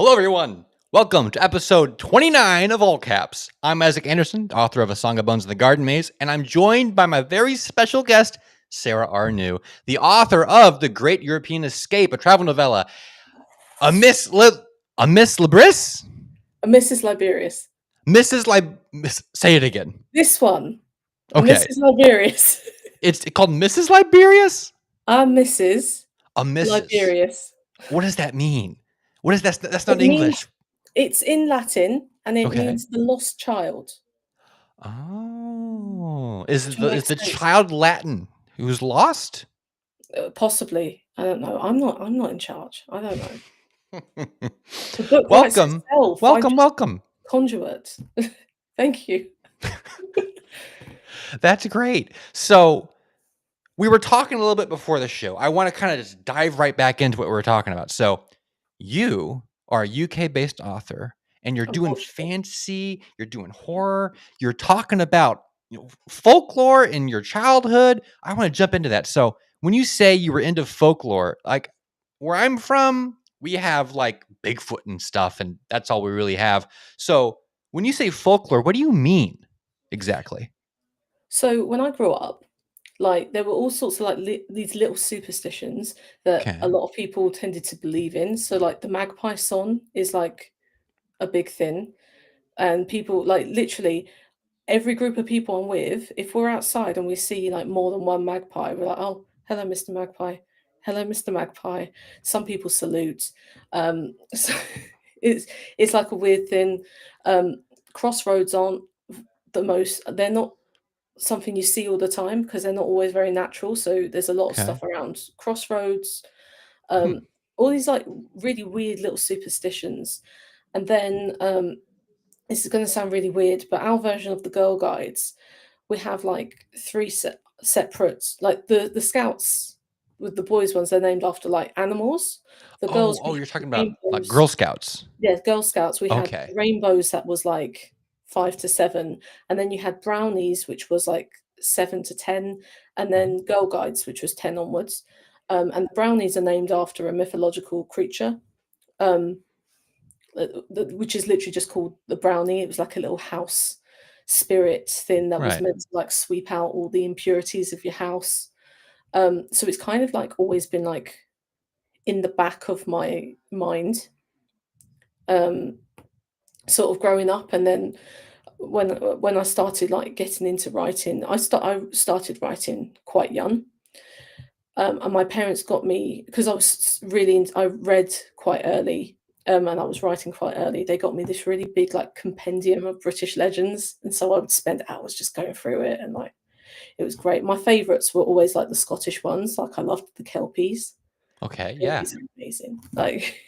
Hello, everyone. Welcome to episode 29 of All Caps. I'm Isaac Anderson, author of A Song of Bones in the Garden Maze, and I'm joined by my very special guest, Sarah Arnu, the author of The Great European Escape, a travel novella. A Miss Libris? Mrs. Liberius. Say it again. This one. Okay. Mrs. Liberius. It's called Mrs. Liberius? Mrs. A Mrs. Liberius. What does that mean? What is that? That's not It English. means- it's in Latin, and it Okay. means the lost child. Oh. Is Which makes the sense. child Latin who's lost? Possibly. I don't know. I'm not in charge. I don't know. The book writes Welcome. itself. Welcome. Conduit. Thank you. That's great. So we were talking a little bit before the show. I want to kind of just dive right back into what we were talking about. So you are a UK-based author, and you're doing fantasy, you're doing horror, you're talking about folklore in your childhood. I want to jump into that. So when you say you were into folklore, like where I'm from, we have like Bigfoot and stuff, and that's all we really have. So when you say folklore, what do you mean exactly? So when I grew up, like there were all sorts of like these little superstitions that Okay. a lot of people tended to believe in. So like the magpie song is like a big thing, and people like literally every group of people I'm with, if we're outside and we see like more than one magpie, we're like, oh, hello, Mr. Magpie. Hello, Mr. Magpie. Some people salute. So it's like a weird thing. Crossroads aren't they're not something you see all the time because they're not always very natural. So there's a lot of stuff around crossroads, all these like really weird little superstitions. And then this is going to sound really weird, but our version of the Girl Guides, we have like three separate, like the Scouts with the boys ones, they're named after like animals. The girls, You're talking about like Girl Scouts. Yeah, Girl Scouts. We had Okay. rainbows that was like 5 to 7, and then you had brownies, which was like 7 to 10, and then Girl Guides, which was 10 onwards. And brownies are named after a mythological creature, which is literally just called the brownie. It was like a little house spirit thing that was meant to like sweep out all the impurities of your house. So it's kind of like always been like in the back of my mind, sort of growing up. And then when I started like getting into writing, I started writing quite young. And my parents got me, because I read quite early, and I was writing quite early. They got me this really big like compendium of British legends, and so I would spend hours just going through it, and like it was great. My favourites were always like the Scottish ones. Like I loved the Kelpies. Okay, yeah. Kelpies are amazing. Like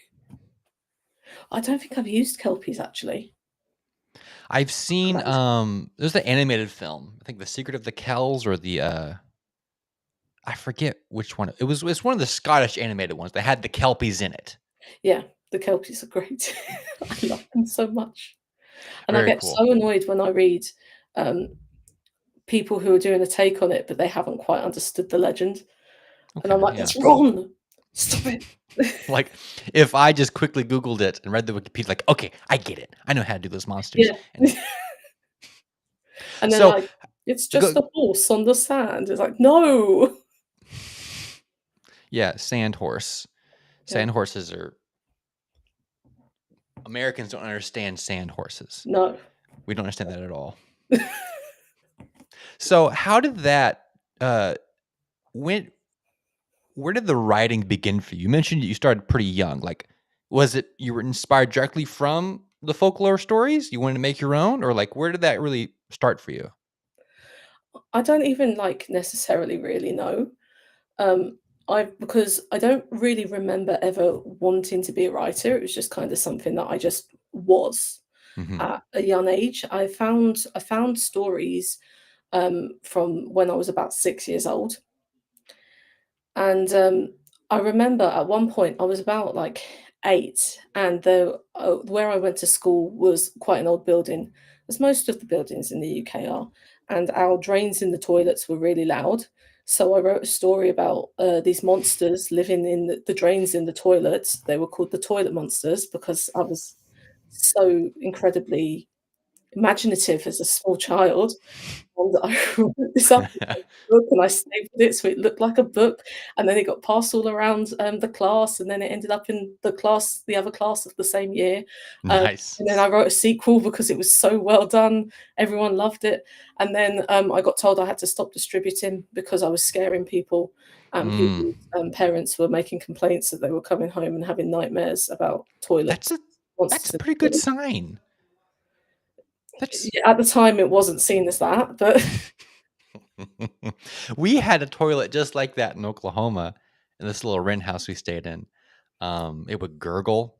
I don't think I've used Kelpies actually. I've seen there's the animated film. I think The Secret of the Kells, or the I forget which one. It's one of the Scottish animated ones. They had the Kelpies in it. Yeah, the Kelpies are great. I love them so much. And Very I get cool. so annoyed when I read people who are doing a take on it, but they haven't quite understood the legend. And I'm like, that's wrong. Stop it. Like, if I just quickly Googled it and read the Wikipedia, like, okay, I get it. I know how to do those monsters. Yeah. And then like, it's just a horse on the sand. It's like, no. Yeah, sand horse. Sand horses are... Americans don't understand sand horses. No. We don't understand that at all. So how did that... where did the writing begin for you? You mentioned you started pretty young. Like, was it you were inspired directly from the folklore stories? You wanted to make your own? Or like, where did that really start for you? I don't even like necessarily really know. Because I don't really remember ever wanting to be a writer. It was just kind of something that I just was at a young age. I found stories from when I was about 6 years old. And I remember at one point I was about like 8, and where I went to school was quite an old building, as most of the buildings in the UK are, and our drains in the toilets were really loud. So I wrote a story about these monsters living in the drains in the toilets. They were called the toilet monsters because I was so incredibly imaginative as a small child. And I wrote this up in a book and I stapled it so it looked like a book, and then it got passed all around, the class, and then it ended up in the other class of the same year. Nice. And then I wrote a sequel because it was so well done, everyone loved it, and then, I got told I had to stop distributing because I was scaring people, Mm. people's, parents were making complaints that they were coming home and having nightmares about toilet That's a that's a monsters in pretty the good toilet. sign. That's Yeah, at the time, it wasn't seen as that, but We had a toilet just like that in Oklahoma in this little rent house we stayed in. It would gurgle.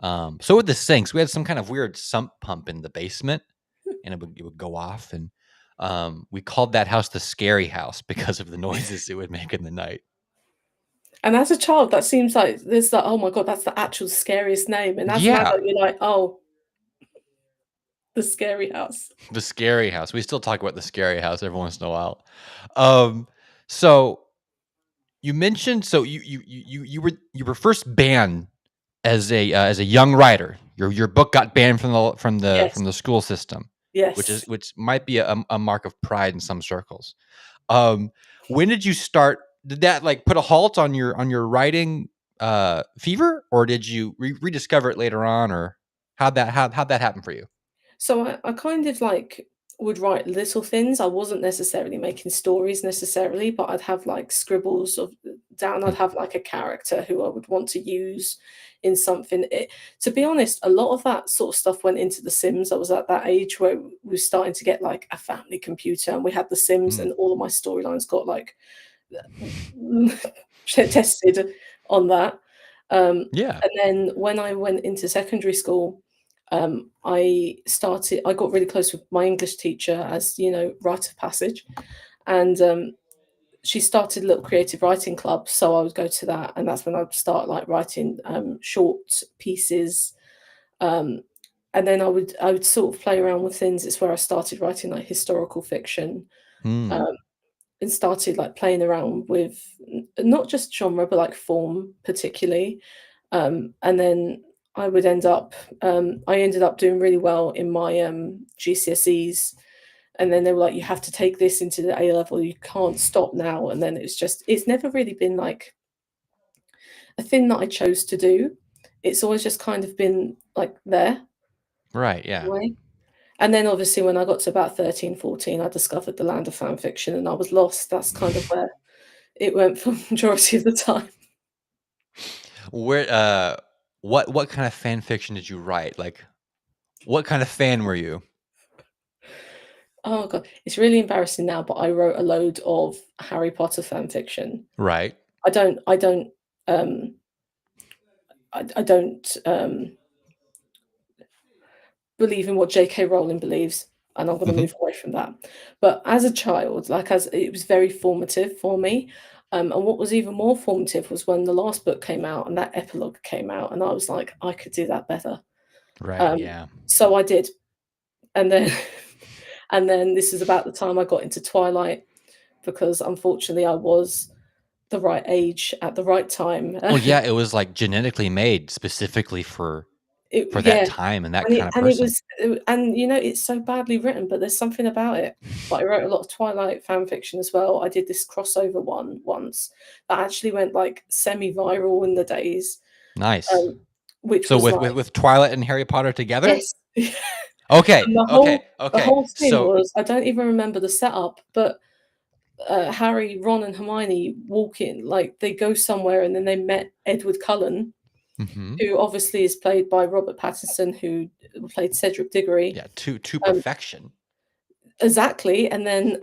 So would the sinks. We had some kind of weird sump pump in the basement, and it would go off. And we called that house the scary house because of the noises it would make in the night. and as a child, that seems like there's that, "Oh my god, that's the actual scariest name," and as an Yeah, adult, you're like, "Oh, the scary house." the scary house. We still talk about the scary house every once in a while. Um, so you mentioned you were first banned as a young writer. Your book got banned from the from the Yes, from the school system, yes. which might be a mark of pride in some circles. Um, when did you start? Did that like put a halt on your writing fever, or did you rediscover it later on, or how'd that happen for you? So I kind of like would write little things. I wasn't necessarily making stories necessarily, but I'd have like scribbles of down. I'd Hmm. have like a character who I would want to use in something. To be honest, a lot of that sort of stuff went into The Sims. I was at that age where we were starting to get like a family computer, and we had The Sims, Mm. and all of my storylines got like tested on that. Yeah. And then when I went into secondary school, I got really close with my English teacher as, rite of passage. And she started a little creative writing club. So I would go to that. And that's when I'd start like writing short pieces. Um, and then I would sort of play around with things. It's where I started writing like historical fiction. Hmm. Um, and started like playing around with not just genre but like form particularly, and then I ended up doing really well in my GCSEs, and then they were like, you have to take this into the A level, you can't stop now. And then it's never really been like a thing that I chose to do. It's always just kind of been like there Right. in a Yeah. way. And then obviously when I got to about 13, 14, I discovered the land of fan fiction and I was lost. That's kind of where it went for majority of the time. Where what kind of fan fiction did you write? Like what kind of fan were you? Oh god, it's really embarrassing now, but I wrote a load of Harry Potter fan fiction. Right. Um, I don't believe in what J.K. Rowling believes, and I'm gonna Hmm. move away from that. But as a child, like, as it was very formative for me, and what was even more formative was when the last book came out and that epilogue came out, and I was like, "I could do that better." Right. Um, Yeah. so I did, and then and then this is about the time I got into Twilight because unfortunately I was the right age at the right time. Well, yeah, it was, like, genetically made specifically for that Yeah, time and that and it kinda and it person. was and, it's so badly written, but there's something about it. But I wrote a lot of Twilight fan fiction as well. I did this crossover one once that actually went, like, semi-viral in the days, Nice. um, which So was with like, with Twilight and Harry Potter together? yes. Okay, And the okay, okay. whole thing So was, I don't even remember the setup, but, Harry, Ron, and Hermione walk in, like, they go somewhere and then they met Edward Cullen, mhm. who obviously is played by Robert Pattinson, who played Cedric Diggory. Yeah, to Um, perfection. exactly, and then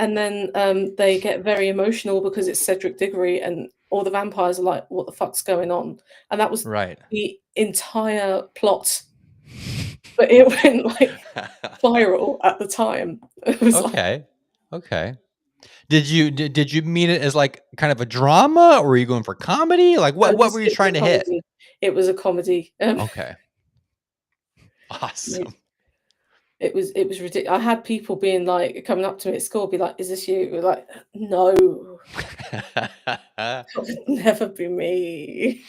they get very emotional because it's Cedric Diggory, and all the vampires are like, "What the fuck's going on?" And that was Right. the entire plot, but it went, like, viral at the time. It was like, Okay, okay. Did you mean it as, like, kind of a drama, or were you going for comedy? Like, what were you it was trying a to hit? comedy. It was a comedy. Okay. Made Awesome. it was ridiculous. I had people being like coming up to me at school, be like, "Is this you?" We're like, "No, that would never be me."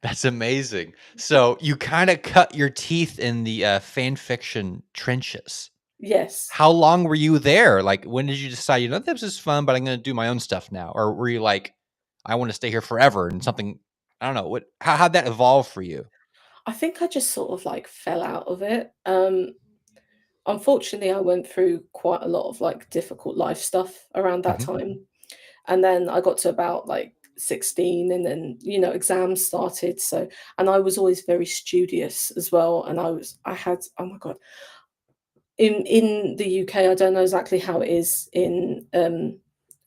That's amazing. So you kind of cut your teeth in the fan fiction trenches. Yes. How long were you there? Like, when did you decide, this is fun, but I'm going to do my own stuff now? Or were you like, I want to stay here forever and something, I don't know, how'd that evolve for you? I think I just sort of like fell out of it. Unfortunately, I went through quite a lot of like difficult life stuff around that Hmm. time. And then I got to about like 16 and then, exams started. So, and I was always very studious as well. And I had, oh my God, in the UK, I don't know exactly how it is in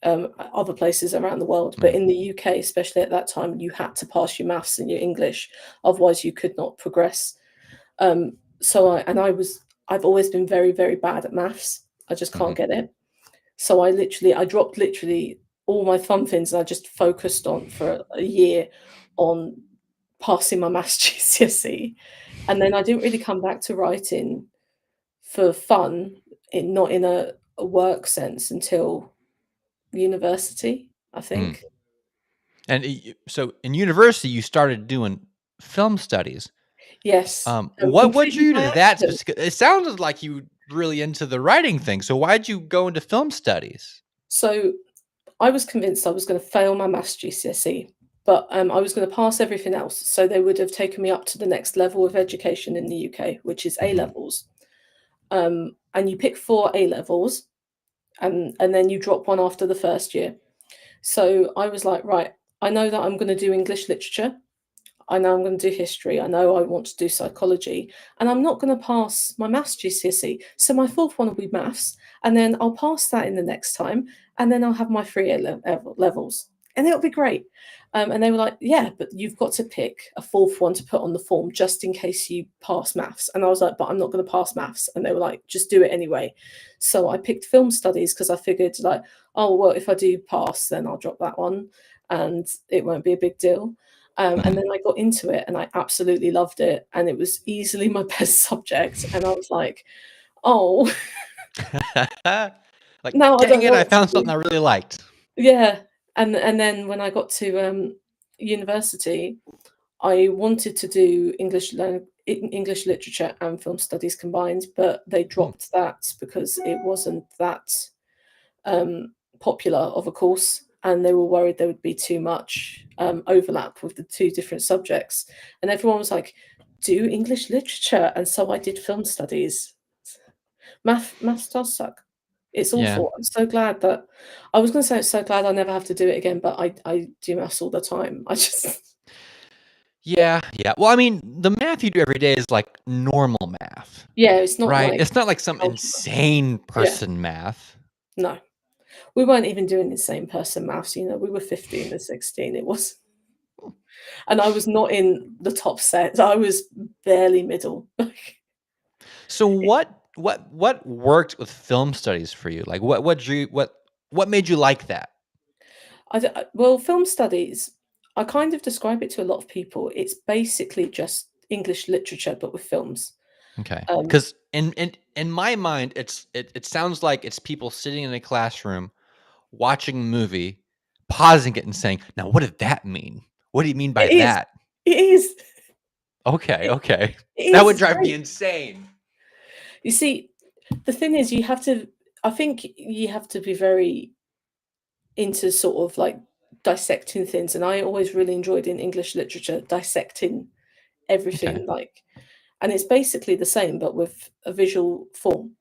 other places around the world, but Mm. in the UK, especially at that time, you had to pass your maths and your English, otherwise you could not progress. So I've always been very, very bad at maths. I just can't Hmm. get it. So I dropped literally all my fun things and I just focused on for a year on passing my maths GCSE. And then I didn't really come back to writing for fun, not in a work sense until university, I Mm. think. And so in university, you started doing film studies. Yes, What drew completely you by to that accident. specific? It sounded like you really into the writing thing. So why'd you go into film studies? So I was convinced I was going to fail my maths GCSE, but I was going to pass everything else. So they would have taken me up to the next level of education in the UK, which is A Hmm. levels. And you pick four A levels, and then you drop one after the first year. So I was like, right, I know that I'm going to do English literature. I know I'm going to do history. I know I want to do psychology, and I'm not going to pass my maths GCSE. So my fourth one will be maths, and then I'll pass that in the next time, and then I'll have my three levels, and it'll be great. And they were like, "Yeah, but you've got to pick a fourth one to put on the form just in case you pass maths." And I was like, "But I'm not going to pass maths," and they were like, "Just do it anyway." So I picked film studies because I figured like, oh well, if I do pass, then I'll drop that one, and it won't be a big deal. And Hmm. then I got into it and I absolutely loved it. And it was easily my best subject. And I was like, oh, Like, now I dang don't it, know I what to found something do. I really liked. Yeah. And then when I got to university, I wanted to do English literature and film studies combined, but they Hmm. dropped that because it wasn't that popular of a course, and they were worried there would be too much overlap with the two different subjects. And everyone was like, "Do English literature," and so I did film studies. Maths does suck. It's Yeah. awful. I'm so glad that I was going to say I'm so glad I never have to do it again, but I do maths all the time. I just Yeah, yeah. Well, I mean, the math you do every day is like normal math, yeah, it's not right? like It's not like some algebra. insane Yeah, person math. no, we weren't even doing the same person maths. We were 15 and 16. It was. And I was not in the top set. I was barely middle. So what worked with film studies for you? Like what made you like that? Well, film studies, I kind of describe it to a lot of people. It's basically just English literature, but with films. Okay. Um, Because in my mind, it sounds like it's people sitting in a classroom watching a movie, pausing it and saying, "Now, what did that mean? What do you mean by it is. that?" It is. Okay, It, okay. it That is. would It's drive me great. insane. You see, the thing is, I think you have to be very into sort of like dissecting things. And I always really enjoyed in English literature dissecting Okay. everything. And it's basically the same, but with a visual form.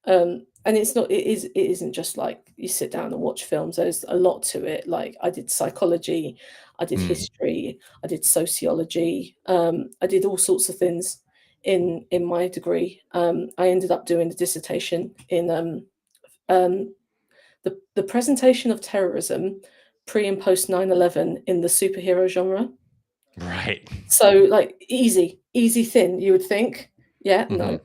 And it isn't just like you sit down and watch films. There's a lot to it. Like I did psychology, I did Mm, history, I did sociology, I did all sorts of things in my degree. I ended up doing a dissertation in um, the presentation of terrorism pre and post 9/11 in the superhero genre. right. So like easy thin, you would think. Yeah, Mhm. no.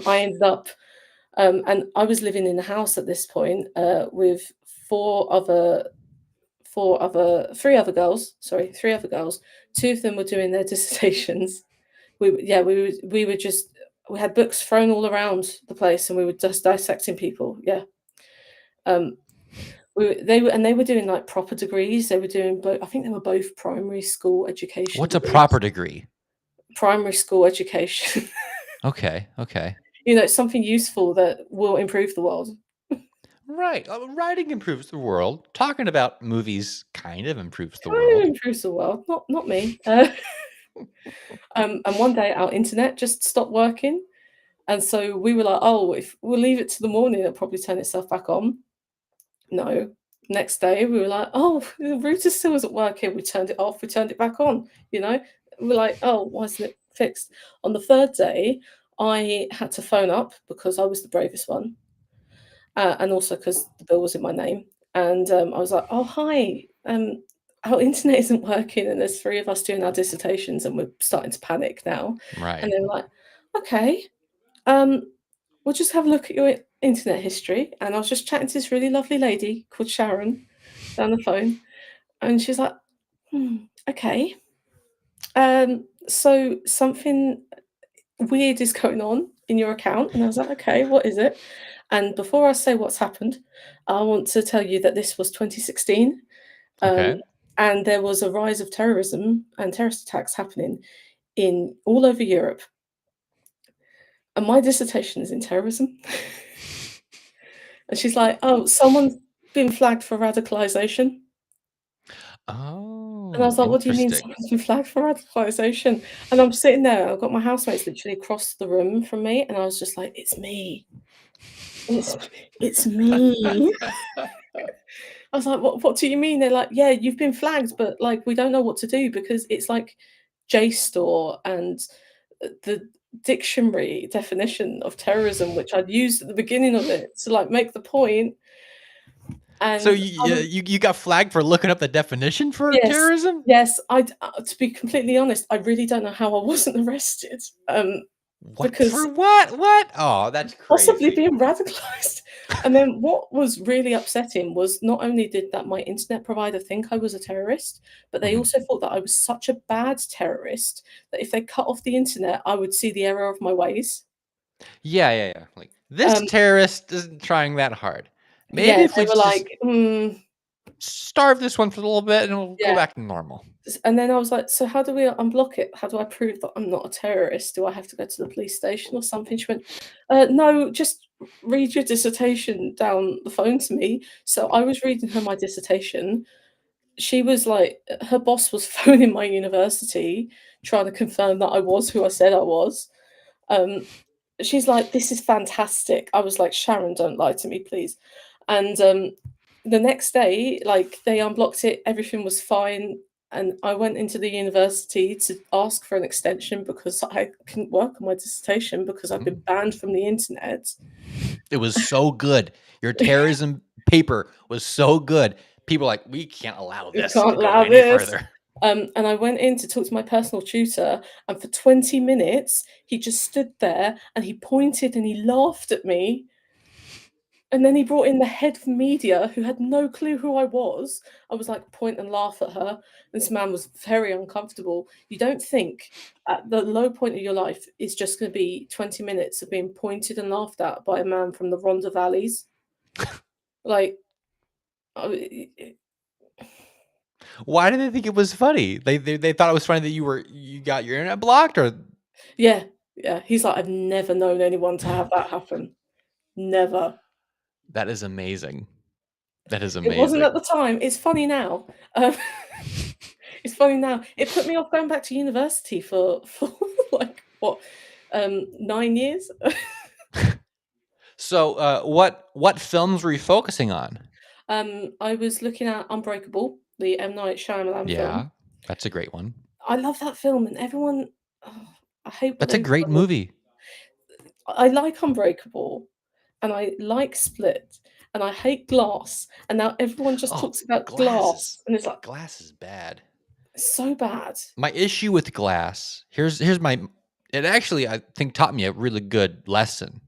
I ended up and I was living in a house at this point with four other, three other girls. Sorry, three other girls. Two of them were doing their dissertations. We were just. We had books thrown all around the place, and we were just dissecting people. Yeah. Um, they were doing like proper degrees. They were doing both. I think they were both primary school education What's a degrees. proper degree? Primary school education. Okay, okay. Something useful that will improve the world. Right. Writing improves the world. Talking about movies kind of improves the Kind of world. improves the world. Not me. And one day our internet just stopped working, and so we were like, "Oh, if we'll leave it to the morning, it'll probably turn itself back on." No. Next day, we were like, "Oh, the router still isn't working." We turned it off, we turned it back on, you know? We're like, "Oh, why isn't it fixed?" On the 3rd day, I had to phone up because I was the bravest one, and also because the bill was in my name, and, I was like, "Oh, hi, our internet isn't working, and there's 3 of us doing our dissertations, and we're starting to panic now." And Right. they were like, "Okay, um, we'll just have a look at your internet history." And I was just chatting to this really lovely lady called Sharon down the phone, and she's like, "Hmm, okay. So something weird is going on in your account." And I was like, "Okay, what is it?" And before I say what's happened, I want to tell you that this was 2016, um, Okay. and there was a rise of terrorism and terrorist attacks happening in all over Europe. And my dissertation is in terrorism. And she's like, "Oh, someone's been flagged for radicalization." And I Oh, was like, "What do you mean interesting. someone's been flagged for radicalization?" And I'm sitting there, I've got my housemates literally across the room from me, and I was just like, "It's me. It's it's me." I was like, "What do you mean?" They're like, "Yeah, you've been flagged, but, like, we don't know what to do because it's like JSTOR and, the dictionary definition of terrorism, which I'd used at the beginning of it to, like, make the point." So And you you got flagged for looking up the definition for yes, terrorism? yes, to be completely honest, I really don't know how I wasn't arrested, What because for what? What? Oh, that's possibly crazy. being radicalized. And then what was really upsetting was not only did that my internet provider think I was a terrorist, but they Mhm. also thought that I was such a bad terrorist that if they cut off the internet, I would see the error of my ways. Yeah, yeah, yeah. Like this Um, terrorist isn't trying that hard. Maybe yeah, if they we were just like, starve this one for a little bit and we'll go yeah. back to normal. And then I was like, "So how do we unblock it? How do I prove that I'm not a terrorist? Do I have to go to the police station or something?" She went, "No, just read your dissertation down the phone to me." So I was reading her my dissertation. She was like, her boss was phoning my university trying to confirm that I was who I said I was. Um, she's like, "This is fantastic." I was like, "Sharon, don't lie to me, please." And the next day, like they unblocked it, everything was fine. And I went into the university to ask for an extension because I couldn't work on my dissertation because I've Mhm. been banned from the internet. It was so good. Your terrorism paper was so good. People are like, we can't allow You this to can't go allow any this. further. And I went in to talk to my personal tutor, and for 20 minutes, he just stood there and he pointed and he laughed at me. And then he brought in the head of media who had no clue who I was. I was like, point and laugh at her. This man was very uncomfortable. You don't think at the low point of your life is just going to be 20 minutes of being pointed and laughed at by a man from the Rhondda Valleys? Like, I- Why did they think it was funny? They thought it was funny that you got your internet blocked, or yeah, yeah. He's like, "I've never known anyone to have that happen. Never." that is amazing. That is It wasn't at the amazing. time. It's funny now. It's funny now. It put me off going back to university for like what, 9 years? So, what films were you focusing on? I was looking at Unbreakable, the M. Night Shyamalan film. Yeah, that's a great one. I love that film, and everyone, I hate what That's a they've great done. movie. I like Unbreakable, and I like Split, and I hate Glass, and now everyone just Oh, talks about Glass is Glass, and it's like, Glass is bad. so bad. My issue with Glass, here's my it actually I think taught me a really good lesson.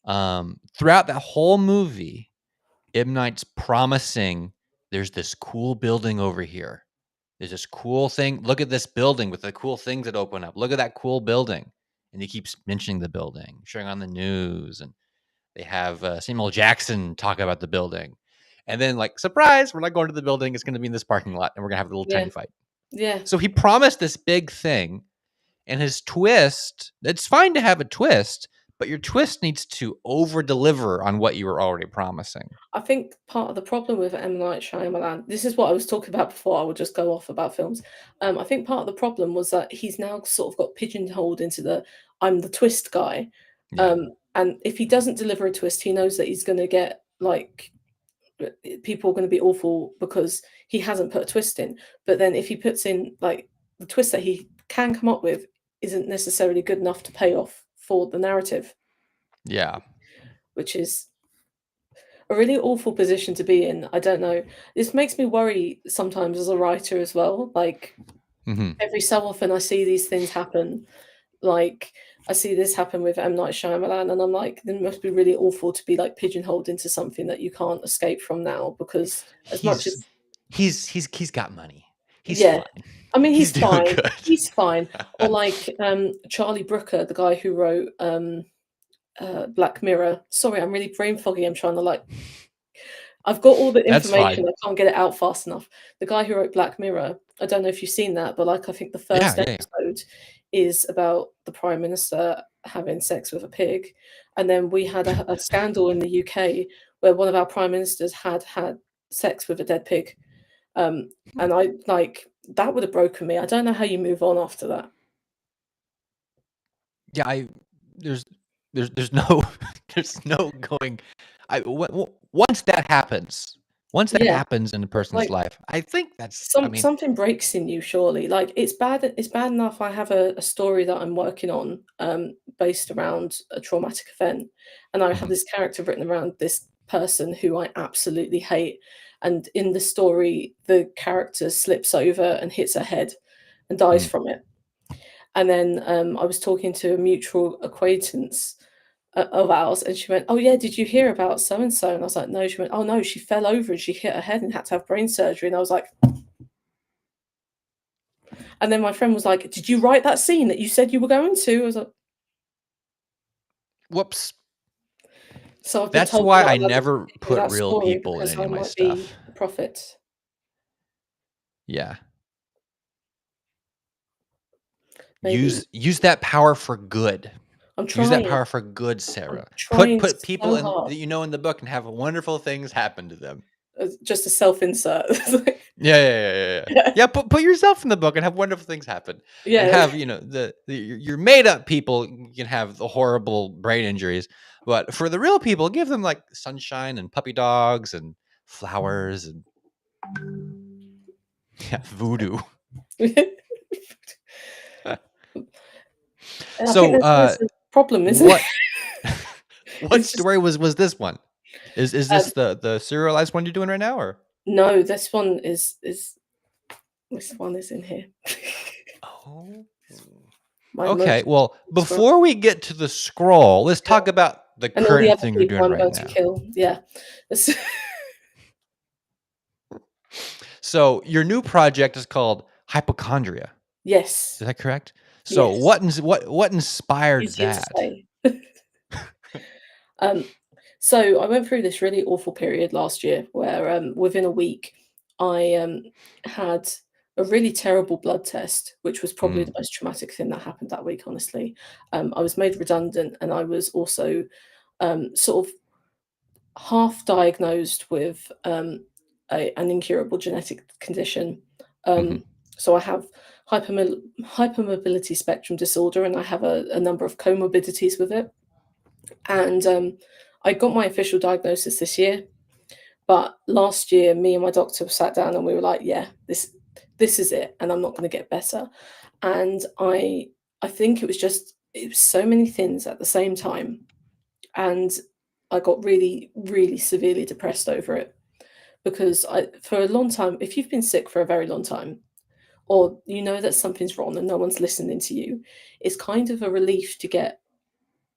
Throughout that whole movie, M. Night's promising there's this cool building over here. There's this cool thing. Look at this building with the cool things that open up. Look at that cool building. and he keeps mentioning the building, showing on the news, and they have Samuel Jackson talk about the building. And then, like, surprise, we're not going to the building. It's going to be in this parking lot, and we're going to have a little Yeah. tiny fight. Yeah. So he promised this big thing, and his twist, it's fine to have a twist, but your twist needs to over-deliver on what you were already promising. I think part of the problem with M. Night Shyamalan, this is what I was talking about before, I will just go off about films. I think part of the problem was that he's now sort of got pigeonholed into the I'm the twist guy. Yeah. And if he doesn't deliver a twist, he knows that he's going to get like people are going to be awful because he hasn't put a twist in. But then if he puts in like the twist that he can come up with isn't necessarily good enough to pay off for the narrative, Yeah. which is a really awful position to be in. I don't know. This makes me worry sometimes as a writer as well. Like Mm-hmm. every so often I see these things happen. Like I see this happen with M. Night Shyamalan, and I'm like, it must be really awful to be like pigeonholed into something that you can't escape from now. Because as much as He's got money. He's yeah, fine. I mean He's he's doing fine. good. He's fine. Or like Charlie Brooker, the guy who wrote Black Mirror. Sorry, I'm really brain foggy. I'm trying to like I've got all the That's fine. information, I can't get it out fast enough. The guy who wrote Black Mirror, I don't know if you've seen that, but, like, I think the Yeah, first yeah, yeah. episode is about the Prime Minister having sex with a pig, and then we had a scandal in the UK where one of our prime ministers had had sex with a dead pig, and I like, that would have broken me. I don't know how you move on after that. Yeah, there's there's no there's no going. Once that happens, Yeah, in a person's like life, I think that's. I mean, Something breaks in you, surely. Like it's bad enough I have a story that I'm working on, based around a traumatic event, and I have mhm, this character written around this person who I absolutely hate. And in the story, the character slips over and hits her head and dies mhm. from it. And then I was talking to a mutual acquaintance of ours, and she went, "Oh yeah, did you hear about so and so?" And I was like, "No." She went, "Oh no, she fell over and she hit her head and had to have brain surgery." And I was like, and then my friend was like, "Did you write that scene that you said you were going to?" I was like, Whoops. "So I've been That's told I'm why not I allowed to never continue put that real story people in because any I of my might be stuff. a prophet." Yeah, Maybe. use that power for good. I'm Use that trying. power for good, I'm Sarah. trying Put people so in hard. that you know in the book and have wonderful things happen to them. Just a self-insert. It's like Yeah, yeah, yeah, yeah, yeah. yeah. Yeah, put yourself in the book and have wonderful things happen, and Yeah. have your made up people can have the horrible brain injuries, but for the real people, give them like sunshine and puppy dogs and flowers and yeah, voodoo. And I think So, there's a problem, isn't it? what what It's just story was this one? Is um, this the serialized one you're doing right now, or? no, this one is in here. Oh. My Okay, emotions well, scroll. before we get to the scroll, let's talk about the And all the current other thing you're people doing I'm right going to now. kill. Yeah. It's So, your new project is called Hypochondria. yes. Is that correct? So, Yes. what inspired Easier to that? say. Um, so I went through this really awful period last year where, within a week, I had a really terrible blood test, which was probably the Mm, most traumatic thing that happened that week, honestly. I was made redundant, and I was also sort of half diagnosed with an incurable genetic condition. mhm, Um, so I have hypermobility spectrum disorder, and I have a number of comorbidities with it. And I got my official diagnosis this year, but last year, me and my doctor sat down and we were like, "Yeah, this is it, and I'm not going to get better." And I think it was so many things at the same time, and I got really, really severely depressed over it because for a long time, if you've been sick for a very long time, or you know that something's wrong and no one's listening to you, it's kind of a relief to get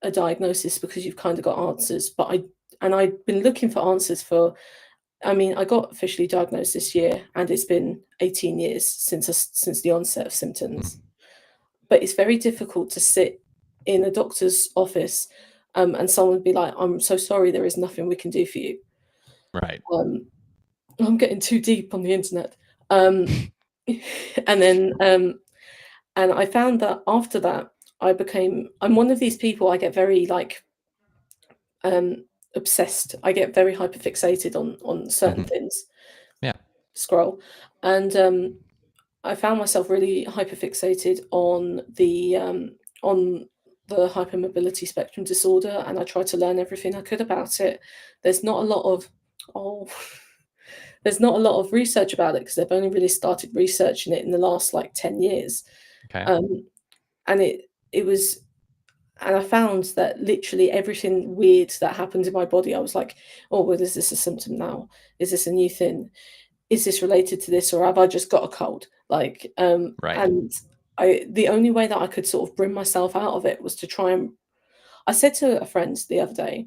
a diagnosis because you've kind of got answers. I've been looking for answers for. I mean, I got officially diagnosed this year, and it's been 18 years since the onset of symptoms. mhm. But it's very difficult to sit in a doctor's office, and someone would be like, "I'm so sorry, there is nothing we can do for you." Right. Um, I'm getting too deep on the internet. Um, and then, and I found that after that, I'm one of these people, I get very like um obsessed. I get very hyperfixated on certain Mhm. things. Yeah. Scroll. And I found myself really hyperfixated on the hypermobility spectrum disorder, and I tried to learn everything I could about it. There's not a lot of oh there's not a lot of research about it because they've only really started researching it in the last like 10 years. Okay. Um, and it was and I found that literally everything weird that happened in my body, I was like, oh, well, is this a symptom now? Is this a new thing? Is this related to this, or have I just got a cold? Like, Right. and the only way that I could sort of bring myself out of it was to try and. I said to a friend the other day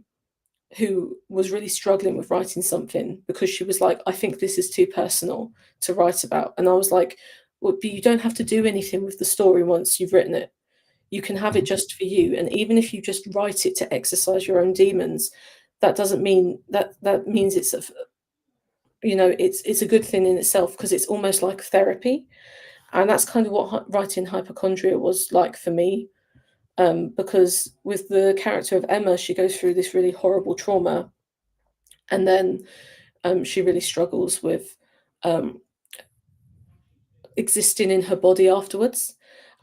who was really struggling with writing something because she was like, I think this is too personal to write about. And I was like, well, but you don't have to do anything with the story once you've written it. You can have it Mhm. just for you. And even if you just write it to exercise your own demons, that doesn't mean that means it's a it's a good thing in itself because it's almost like therapy. And that's kind of what writing Hypochondria was like for me. Because with the character of Emma, she goes through this really horrible trauma, and then she really struggles with um, existing in her body afterwards.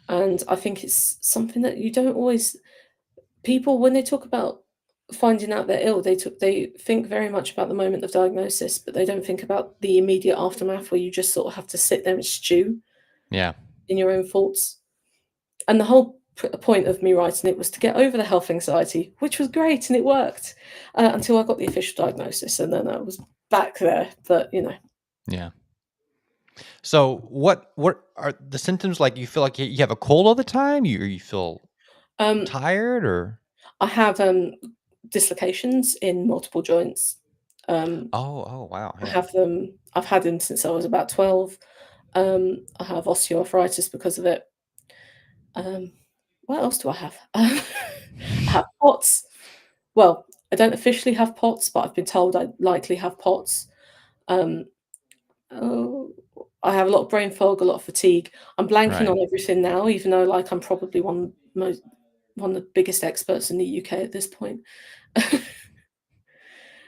And I think it's something that you don't always people when they talk about finding out they're ill, they think very much about the moment of diagnosis, but they don't think about the immediate aftermath where you just sort of have to sit there and stew Yeah. in your own thoughts. And the whole point of me writing it was to get over the health anxiety, which was great and it worked until I got the official diagnosis, and then I was back there. But Yeah. So what are the symptoms like? You feel like you have a cold all the time? You feel um, tired or I have dislocations in multiple joints. Um, oh, wow, I yeah. have them. I've had them since I was about 12. I have osteoarthritis because of it. Um, what else do I have? I have POTS. Well, I don't officially have POTS, but I've been told I likely have POTS. Um, oh, I have a lot of brain fog, a lot of fatigue. I'm blanking Right. on everything now, even though like I'm probably one of the biggest experts in the UK at this point.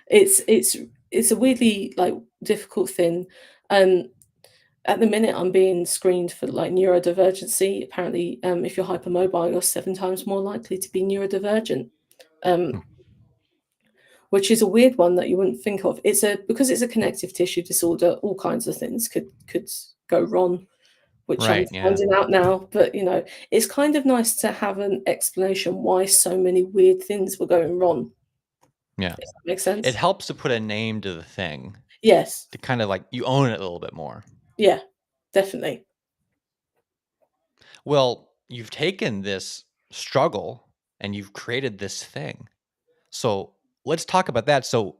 It's it's it's a weirdly, like, difficult thing. Um, at the minute, I'm being screened for, like, neurodivergency. Apparently, if you're hypermobile, you're 7 times more likely to be neurodivergent, Hmm. um, which is a weird one that you wouldn't think of. Because it's a connective tissue disorder, all kinds of things could go wrong, which I'm Right, yeah. finding out now, but, it's kind of nice to have an explanation why so many weird things were going wrong, Yeah. if that makes It sense. helps to put a name to the thing, Yes. to kind of like you own it a little bit more. Yeah, definitely. Well, you've taken this struggle and you've created this thing. So let's talk about that. So,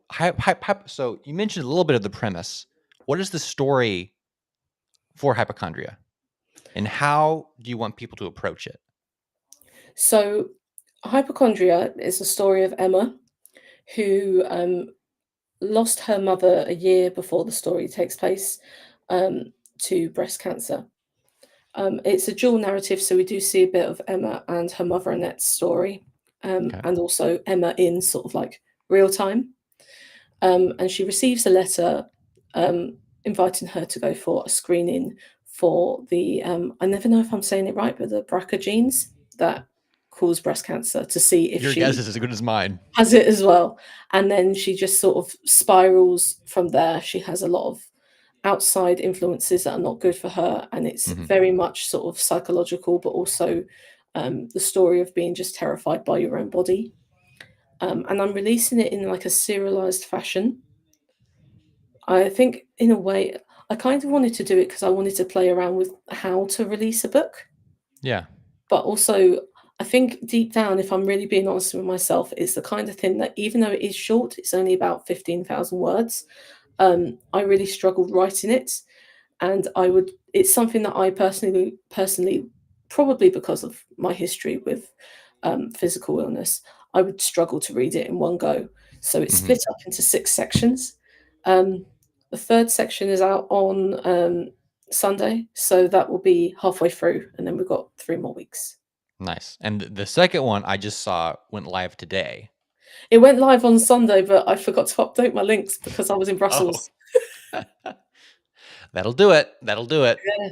so you mentioned a little bit of the premise. What is the story for hypochondria, and how do you want people to approach it? So, Hypochondria is the story of Emma, who lost her mother a year before the story takes place to breast cancer. It's a dual narrative, so we do see a bit of Emma and her mother Annette's story, Okay. and also Emma in sort of like real time. And she receives a letter inviting her to go for a screening for the I never know if I'm saying it right, but the BRCA genes that cause breast cancer to see if Your guess she is as good as mine. has it as well. And then she just sort of spirals from there. She has a lot of outside influences that are not good for her, and it's Mhm. very much sort of psychological, but also the story of being just terrified by your own body. And I'm releasing it in like a serialized fashion. I think in a way, I kind of wanted to do it because I wanted to play around with how to release a book, Yeah. but also I think deep down, if I'm really being honest with myself, it's the kind of thing that even though it is short, it's only about 15,000 words. I really struggled writing it, and it's something that I personally, probably because of my history with physical illness, I would struggle to read it in one go. So it's Mhm. split up into 6 sections. The 3rd section is out on Sunday, so that will be halfway through, and then we've got 3 more weeks. Nice. And the second one I just saw went live today. It went live on Sunday, but I forgot to update my links because I was in Oh. Brussels. That'll do it. That'll do it. Yeah.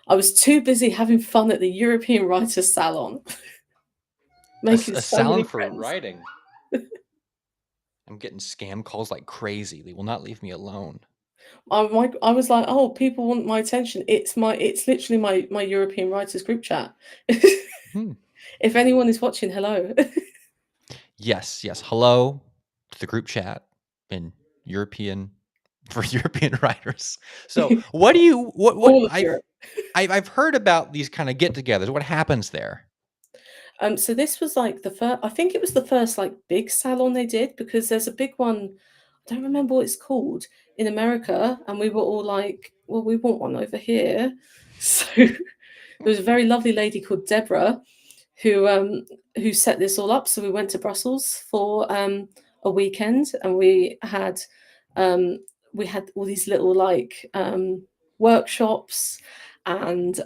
I was too busy having fun at the European Writers' Salon, making A so many salon for friends. writing. I'm getting scam calls like crazy. They will not leave me alone. I was like, "Oh, people want my attention." It's literally my European Writers group chat. Hmm. If anyone is watching, hello. Yes, yes. Hello to the group chat in European for European writers. So, what do you what All of Europe. I've heard about these kind of get-togethers. What happens there? So this was like the first. I think it was the first like big salon they did, because there's a big one. I don't remember what it's called in America, and we were all like, "Well, we want one over here." So there was a very lovely lady called Deborah who set this all up. So we went to Brussels for a weekend, and um, we had all these little like workshops, and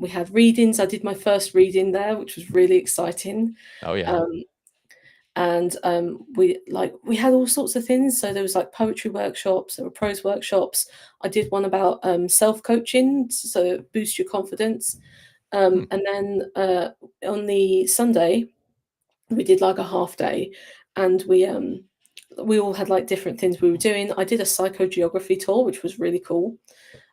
we had readings. I did my first reading there, which was really exciting. Oh yeah. Um, and we had all sorts of things. So there was like poetry workshops, there were prose workshops. I did one about self-coaching, so boost your confidence. Hmm. And then on the Sunday, we did like a half day, and we all had like different things we were doing. I did a psychogeography tour, which was really cool.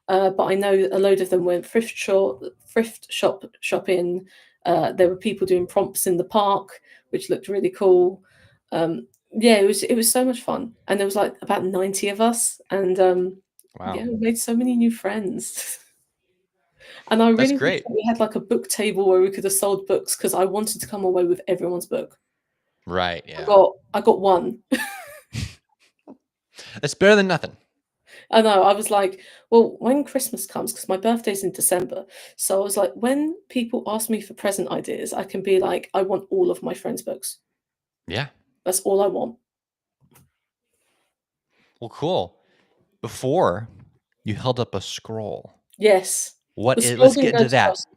But I know a load of them went thrift shop shopping. There were people doing prompts in the park, which looked really cool. Yeah, it was so much fun, and there was like about 90 of us, and Wow. yeah, we made so many new friends. And I That's really wish great. that we had like a book table where we could have sold books, because I wanted to come away with everyone's book. Right, I yeah. got I got one. It's better than nothing. I know. I was like, well, when Christmas comes, because my birthday's in December, so I was like, when people ask me for present ideas, I can be like, I want all of my friends' books. Yeah. That's all I want. Well, cool. Before you held up a scroll. Yes. The scroll Let's get didn't go into to that. Brussels.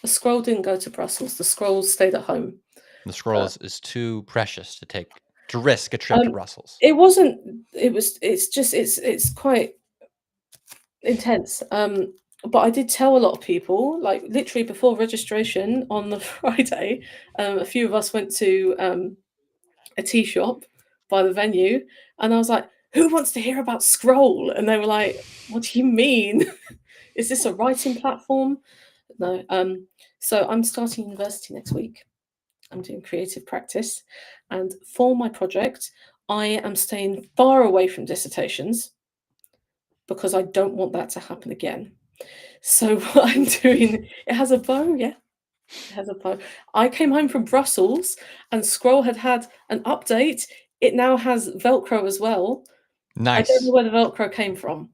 The scroll didn't go to Brussels. The scroll stayed at home. The scroll Uh, is too precious to risk a trip to um, Brussels. it wasn't. It was. It's just. It's quite intense. But I did tell a lot of people, like literally before registration on the Friday, a few of us went to a tea shop by the venue, and I was like, "Who wants to hear about Scroll?" And they were like, "What do you mean? Is this a writing platform?" No. So I'm starting university next week. I'm doing creative practice, and for my project, I am staying far away from dissertations because I don't want that to happen again. So what I'm doing, it has a bow, yeah. It has a bow. I came home from Brussels and Scroll had an update. It now has Velcro as well. I don't know Nice. where the Velcro came from.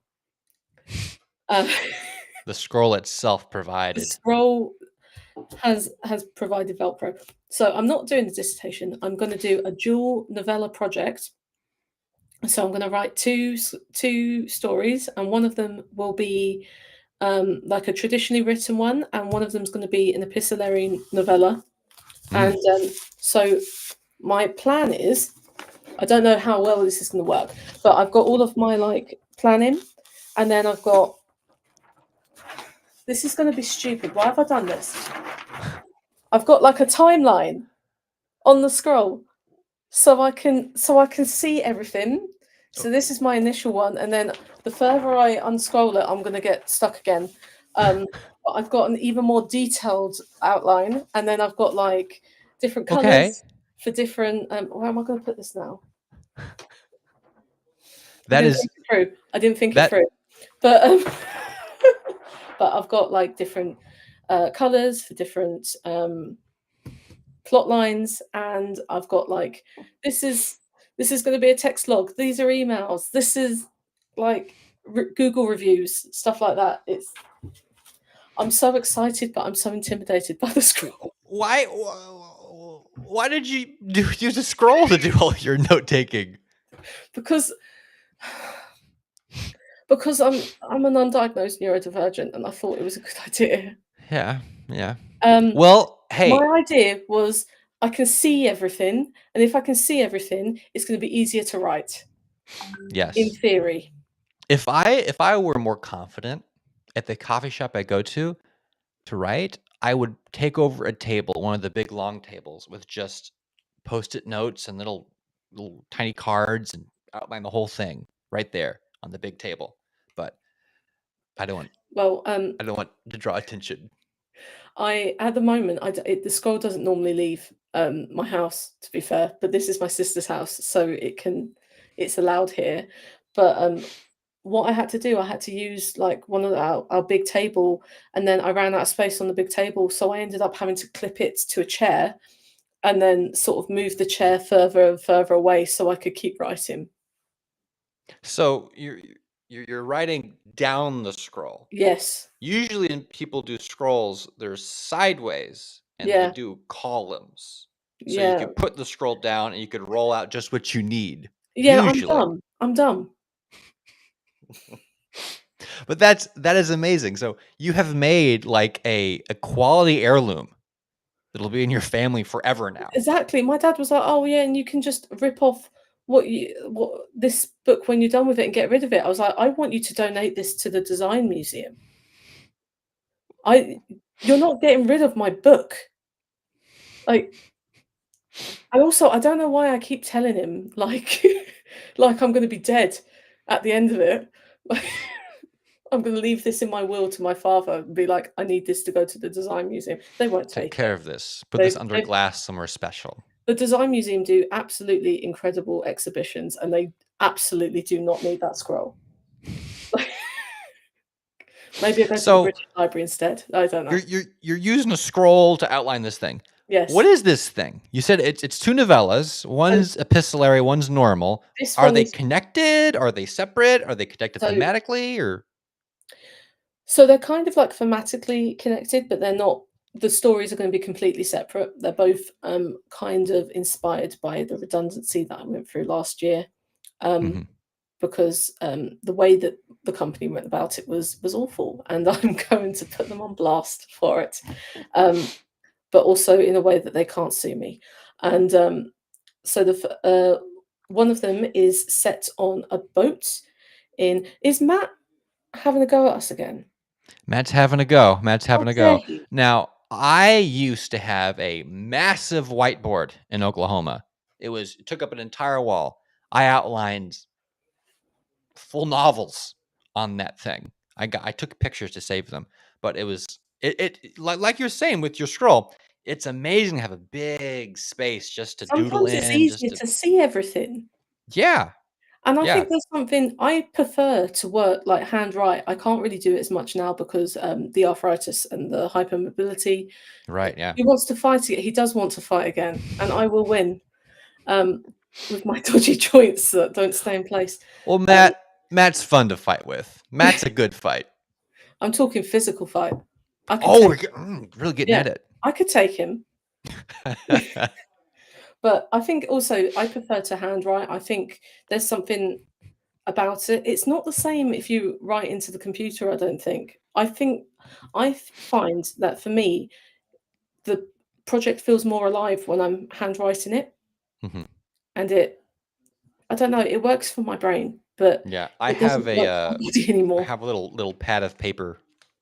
Uh, The scroll itself the provided. Scroll has provided Velcro. So I'm not doing a dissertation. I'm going to do a dual novella project. So I'm going to write two stories, and one of them will be like a traditionally written one, and one of them is going to be an epistolary novella. And Mm. so my plan is, I don't know how well this is going to work, but I've got all of my like planning, and then I've got. This is going to be stupid. Why have I done this? I've got like a timeline on the scroll, so I can see everything. So this is my initial one, and then the further I unscroll it, I'm going to get stuck again. But I've got an even more detailed outline, and then I've got like different Okay. colors for different. Where am I going to put this now? I That didn't is think it through. I didn't think it that through, but but I've got like different colors for different plot lines, and I've got like this is going to be a text log. These are emails. This is like Google reviews, stuff like that. I'm so excited, but I'm so intimidated by the scroll. why Why did you use a scroll to do all your note taking? Because I'm an undiagnosed neurodivergent, and I thought it was a good idea. Yeah, yeah. Um, Well, hey, my idea was I can see everything, and if I can see everything, it's going to be easier to write. In yes. theory, If I were more confident at the coffee shop I go to write, I would take over a table, one of the big long tables with just post-it notes and little tiny cards and outline the whole thing right there on the big table. But I don't want well, I don't want to draw attention. I at the moment the scroll doesn't normally leave my house. To be fair, but this is my sister's house, so it's allowed here. But what I had to do, I had to use like one of our big table, and then I ran out of space on the big table, so I ended up having to clip it to a chair, and then sort of move the chair further and further away so I could keep writing. So you're writing down the scroll. Yes, Usually when people do scrolls, they're sideways and they yeah, do columns. So you yeah, could put the scroll down and you could roll out just what you need. yeah. I'm Usually. dumb. I'm dumb. But that is amazing. So you have made like a quality heirloom that'll be in your family forever now. Exactly. My dad was like, "Oh yeah, and you can just rip off what this book when you're done with it and get rid of it." I was like, "I want you to donate this to the design museum. I You're not getting rid of my book." Like, and also I don't know why I keep telling him like like I'm gonna be dead at the end of it. Like I'm gonna leave this in my will to my father and be like, "I need this to go to the design museum." They won't Take take it. care of this. Put this under They've glass somewhere special. The design museum do absolutely incredible exhibitions, and they absolutely do not need that scroll. Maybe I'll go to the So British Library instead. I don't you're know. you're you're using a scroll to outline this thing. What Yes. is this thing? You said it's two novellas. So One's epistolary, one's normal. this Are one they is connected? Are they separate? Are they connected so thematically or so they're kind of like thematically connected, but they're not. The stories are going to be completely separate. They're both kind of inspired by the redundancy that I went through last year. Um, Mhm. because the way that the company went about it was awful, and I'm going to put them on blast for it. But also in a way that they can't sue me. And so one of them is set on a boat. In Is Matt having a go at us again? Matt's having a go. Matt's How having a dare go. he? Now, I used to have a massive whiteboard in Oklahoma. It took up an entire wall. I outlined full novels on that thing. I took pictures to save them, but it like you're saying with your scroll, it's amazing to have a big space just to doodle Sometimes it's in, just easier to to see everything. yeah, And I yeah, think there's something I prefer to work like handwrite. I can't really do it as much now because the arthritis and the hypermobility. right, yeah. He wants to fight again. He does want to fight again, and I will win um, with my dodgy joints that don't stay in place. Well, Um, Matt's fun to fight with. Matt's a good fight. I'm talking physical fight. I could Oh, take, really getting yeah, at it. I could take him. But I think also I prefer to handwrite. I think there's something about it. It's not the same if you write into the computer, I don't think. Find that for me, the project feels more alive when I'm handwriting it, Mhm. and I don't know, it works for my brain, but Yeah, it doesn't work for my body I anymore. have a little pad of paper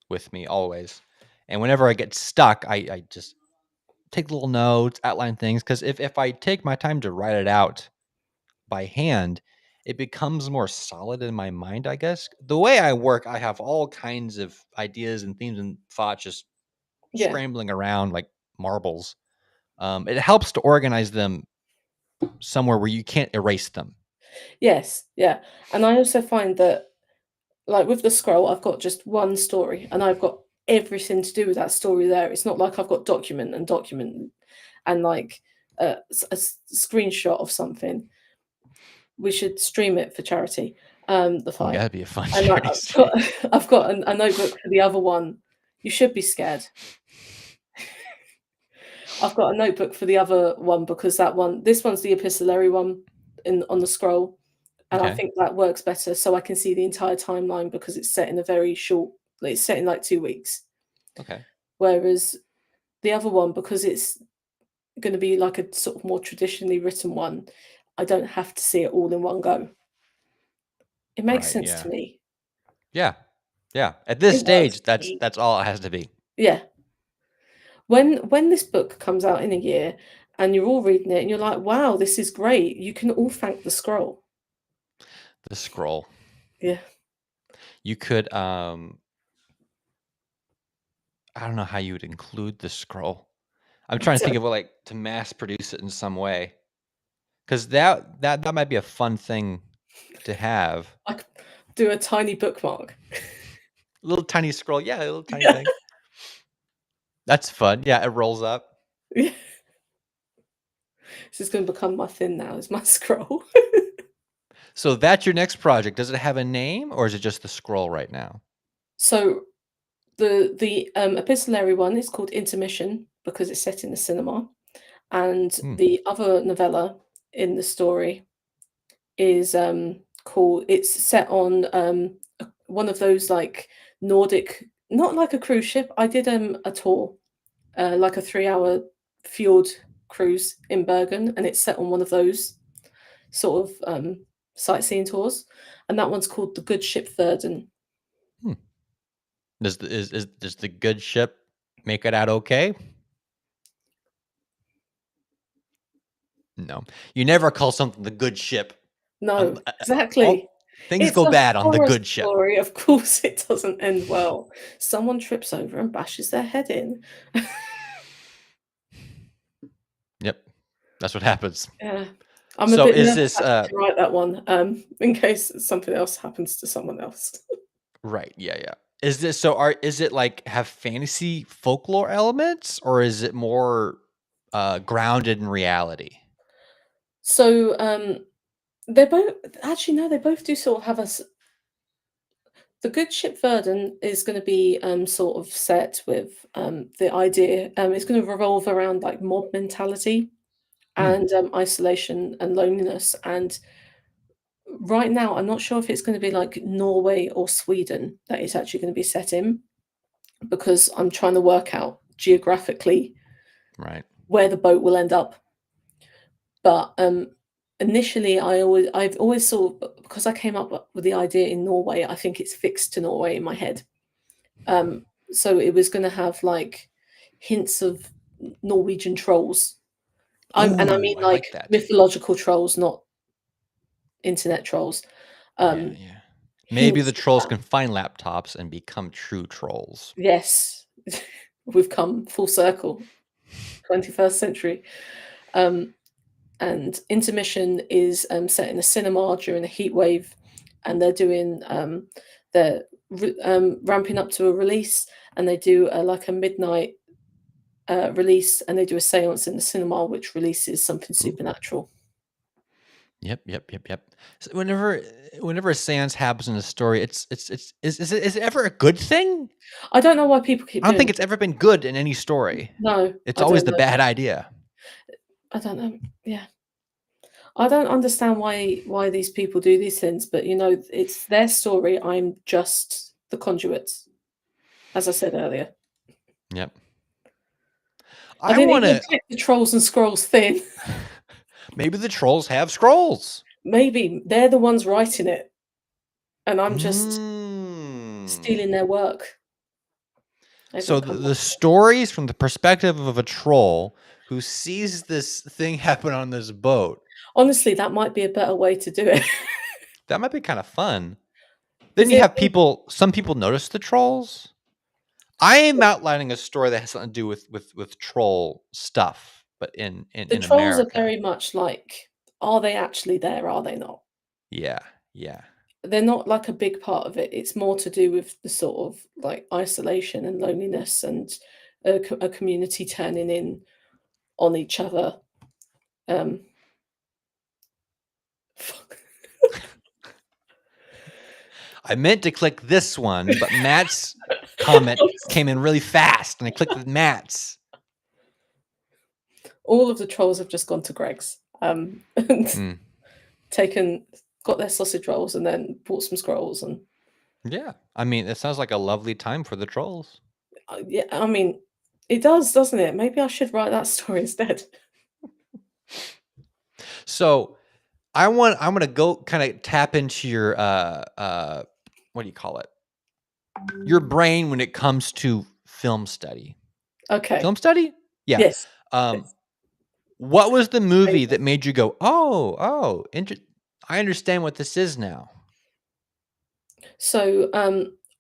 with me always, and whenever I get stuck, I just take little notes, outline things. Because if I take my time to write it out by hand, it becomes more solid in my mind, I guess. The way I work, I have all kinds of ideas and themes and thoughts just Yeah. scrambling around like marbles. It helps to organize them somewhere where you can't erase them. Yes, yeah, and I also find that, like, with the scroll, I've got just one story, and I've got everything to do with that story there. It's not like I've got document and, like, screenshot of something. We should stream it for charity, the Oh, yeah, fight. that'd be a fun And, like, charity stream. I've got a notebook for the other one. You should be scared. I've got a notebook for the other one because this one's the epistolary one on the scroll, and I Okay. think that works better so I can see the entire timeline because it's set in a very short, like, it's set in like 2 weeks. Okay. Whereas the other one, because it's gonna be like a sort of more traditionally written one, I don't have to see it all in one go. It makes Right. sense Yeah. to me. Yeah. Yeah. At this It works stage, for that's me. that's all it has to be. Yeah. When this book comes out in a year and you're all reading it and you're like, "Wow, this is great," you can all thank the scroll. The scroll. Yeah. You could I don't know how you would include the scroll. I'm trying to think of what, like, to mass produce it in some way, because that might be a fun thing to have. I could do a tiny bookmark. Little tiny scroll, yeah, a little tiny Yeah. thing. That's fun. Yeah, it rolls up. Yeah. This is gonna become my thing now, is my scroll. So that's your next project. Does it have a name, or is it just the scroll right now? So the epistolary one is called Intermission because it's set in the cinema, and Hmm, the other novella in the story is, called it's set on, one of those, like, Nordic, not like a cruise ship. I did, a tour, like a 3-hour fjord cruise in Bergen, and it's set on one of those sort of, sightseeing tours, and that one's called The Good Ship Verden. hmm. Does the good ship make it out okay? No. You never call something the good ship. No, exactly. All things It's go a bad on the horror good ship. story, of course it doesn't end well. Someone trips over and bashes their head in. Yep. That's what happens. Yeah. I'm a So bit is nervous this actually to write that one, in case something else happens to someone else. right, yeah, yeah. Is it like have fantasy folklore elements, or is it more grounded in reality? So, they're both actually, no, they both do sort of have the Good Ship Verdun is gonna be, sort of set with, the idea, it's gonna revolve around, like, mob mentality Hmm, and, isolation and loneliness, and right now, I'm not sure if it's gonna be like Norway or Sweden that it's actually gonna be set in, because I'm trying to work out geographically right. where the boat will end up. But, initially, I've always sort of, because I came up with the idea in Norway, I think it's fixed to Norway in my head. So it was gonna have, like, hints of Norwegian trolls. I Ooh, mean, I like, like that. mythological trolls, not internet trolls. Yeah, Um, yeah. Maybe the Hints of trolls that. can find laptops and become true trolls. Yes. We've come full circle, 21st century. Um, and Intermission is, set in a cinema during a heat wave, and they're ramping up to a release, and they do, like, a midnight, release, and they do a séance in the cinema, which releases something Ooh. supernatural. Yep, yep, yep, yep. So whenever a seance happens in a story, it's is it ever a good thing? I don't know why people keep I don't doing think it's it. ever been good in any story. No, It's I always don't the know. bad idea. I don't know. Yeah. I don't understand why these people do these things, but, it's their story. I'm just the conduit, as I said earlier. Yep. I I didn't even wanna click the trolls and scrolls thing. maybe the trolls have scrolls. Maybe they're the ones writing it, and I'm just Mm. stealing their work. They So haven't come the up. stories from the perspective of a troll who sees this thing happen on this boat, Honestly, that might be a better way to do it. that might be kinda fun. Then Because you have some people notice the trolls. I am outlining a story that has something to do with troll stuff, but the in trolls are America. very much like, are they actually there? Are they not? Yeah, yeah. They're not like a big part of it. It's more to do with the sort of like isolation and loneliness and a community turning in on each other. Um, I meant to click this one, but Matt's comment came in really fast, and I clicked with Matt's. All of the trolls have just gone to Greg's, and Mm. got their sausage rolls and then bought some scrolls and Yeah. I mean, it sounds like a lovely time for the trolls. yeah, I mean, it does, doesn't it? Maybe I should write that story instead. So I'm gonna go kind of tap into your what do you call it? Your brain when it comes to film study. Okay. Film study? Yeah. Yes. Um, Yes. what was the movie Favourite. that made you go, I understand what this is now? So,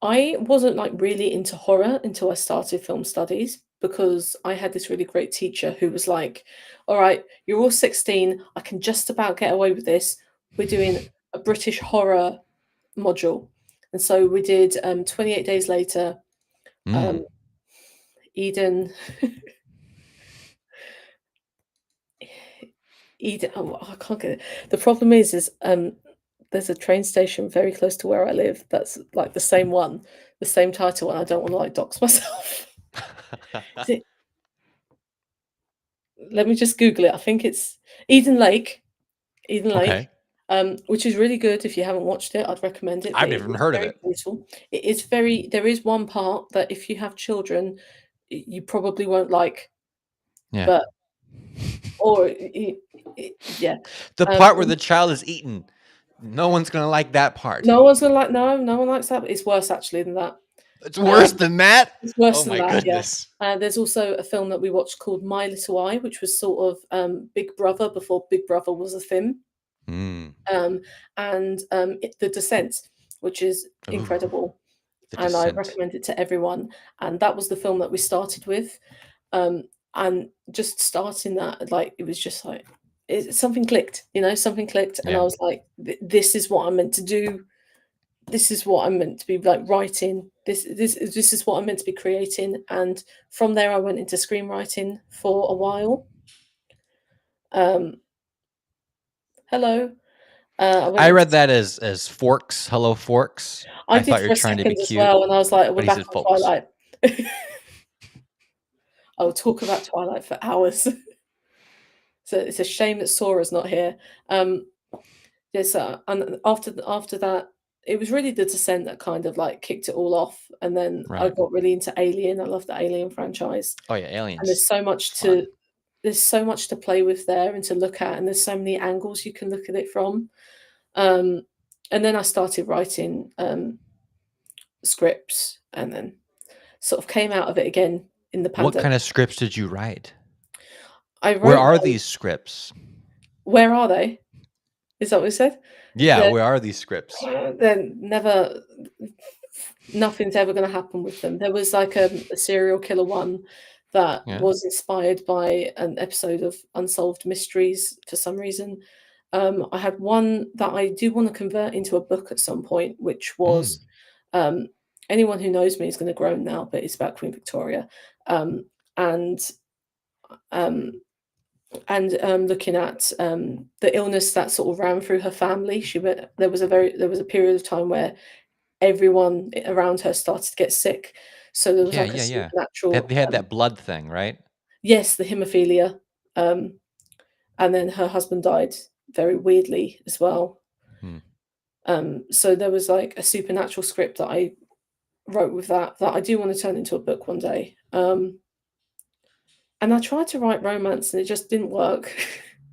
I wasn't like really into horror until I started film studies because I had this really great teacher who was like, "All right, you're all 16. I can just about get away with this. We're doing a British horror module." And so we did 28 Days Later, Mm. um, Eden, Eden. Oh, I can't get it. The problem is there's a train station very close to where I live that's like the same one, the same title, and I don't want to like dox myself. Is it? Let me just Google it. I think it's Eden Lake. Eden Okay. Lake, which is really good. If you haven't watched it, I'd recommend it. I've But never it even is heard of very it. brutal. It is very. There is one part that if you have children, you probably won't like. Yeah. But or yeah, The um, part where the child is eaten. No one's gonna like that part. no one's gonna like. No, no one likes that. It's worse actually than that. It's worse Um, than that? it's worse Oh than my that. Yeah. goodness. There's also a film that we watched called My Little Eye, which was sort of Big Brother before Big Brother was a thing. Mm. um, and The Descent, which is Ooh, incredible, The and I Descent. recommend it to everyone. And that was the film that we started with, um, and just starting that, like it was just like something clicked, something clicked, and I Yeah. was like, "This is what I'm meant to do. This is what I'm meant to be like writing. This is what I'm meant to be creating." And from there, I went into screenwriting for a while. Um, hello, I went I into read that as Forks, Hello Forks. I I did thought you were for a trying to be second as cute, well, and I was like, "We're but he back said on Folks. Twilight." I will talk about Twilight for hours. So it's a shame that Sora's not here. Um, yes, and after that, it was really The Descent that kind of like kicked it all off, and then I Right. got really into Alien. I love the Alien franchise, Oh yeah, and Aliens. It's to fun. there's so much to play with there and to look at, and there's so many angles you can look at it from. Um, and then I started writing scripts, and then sort of came out of it again in the What pandemic. kind of scripts did you write? I Where wrote are one. these scripts? Where are they? Is that what we said? Yeah, They're where are these scripts? they're never nothing's ever gonna happen with them. There was like a serial killer one that Yeah. was inspired by an episode of Unsolved Mysteries for some reason. I had one that I do wanna convert into a book at some point, which Mm. was, um anyone who knows me is gonna groan now, but it's about Queen Victoria. Um, and, um looking at the illness that sort of ran through her family. There was a period of time where everyone around her started to get sick. So there was Yeah, like a yeah, yeah. supernatural, They had that blood thing, right? yes, the hemophilia, um, and then her husband died very weirdly as well. Hmm. So there was like a supernatural script that I wrote with that I do want to turn into a book one day. And I tried to write romance and it just didn't work.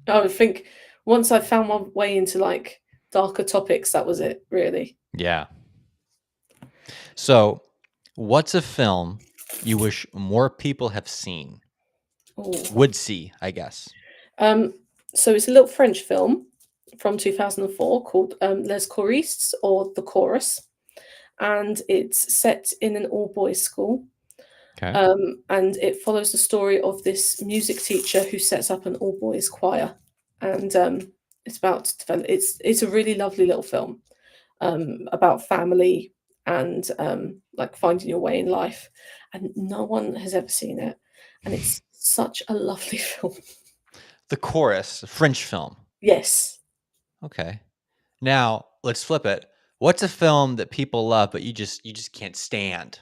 I would think once I found my way into like darker topics, that was it, really. Yeah. So, what's a film you wish more people have seen? Ooh. Would see, I guess. Um, so it's a little French film from 2004 called Les Choristes or The Chorus, and it's set in an all boys school. Okay. And it follows the story of this music teacher who sets up an all boys choir, and it's about to develop. It's a really lovely little film about family and like finding your way in life, and no one has ever seen it, and it's such a lovely film. The Chorus, a French film. Yes. Okay. Now, let's flip it. What's a film that people love but you just can't stand?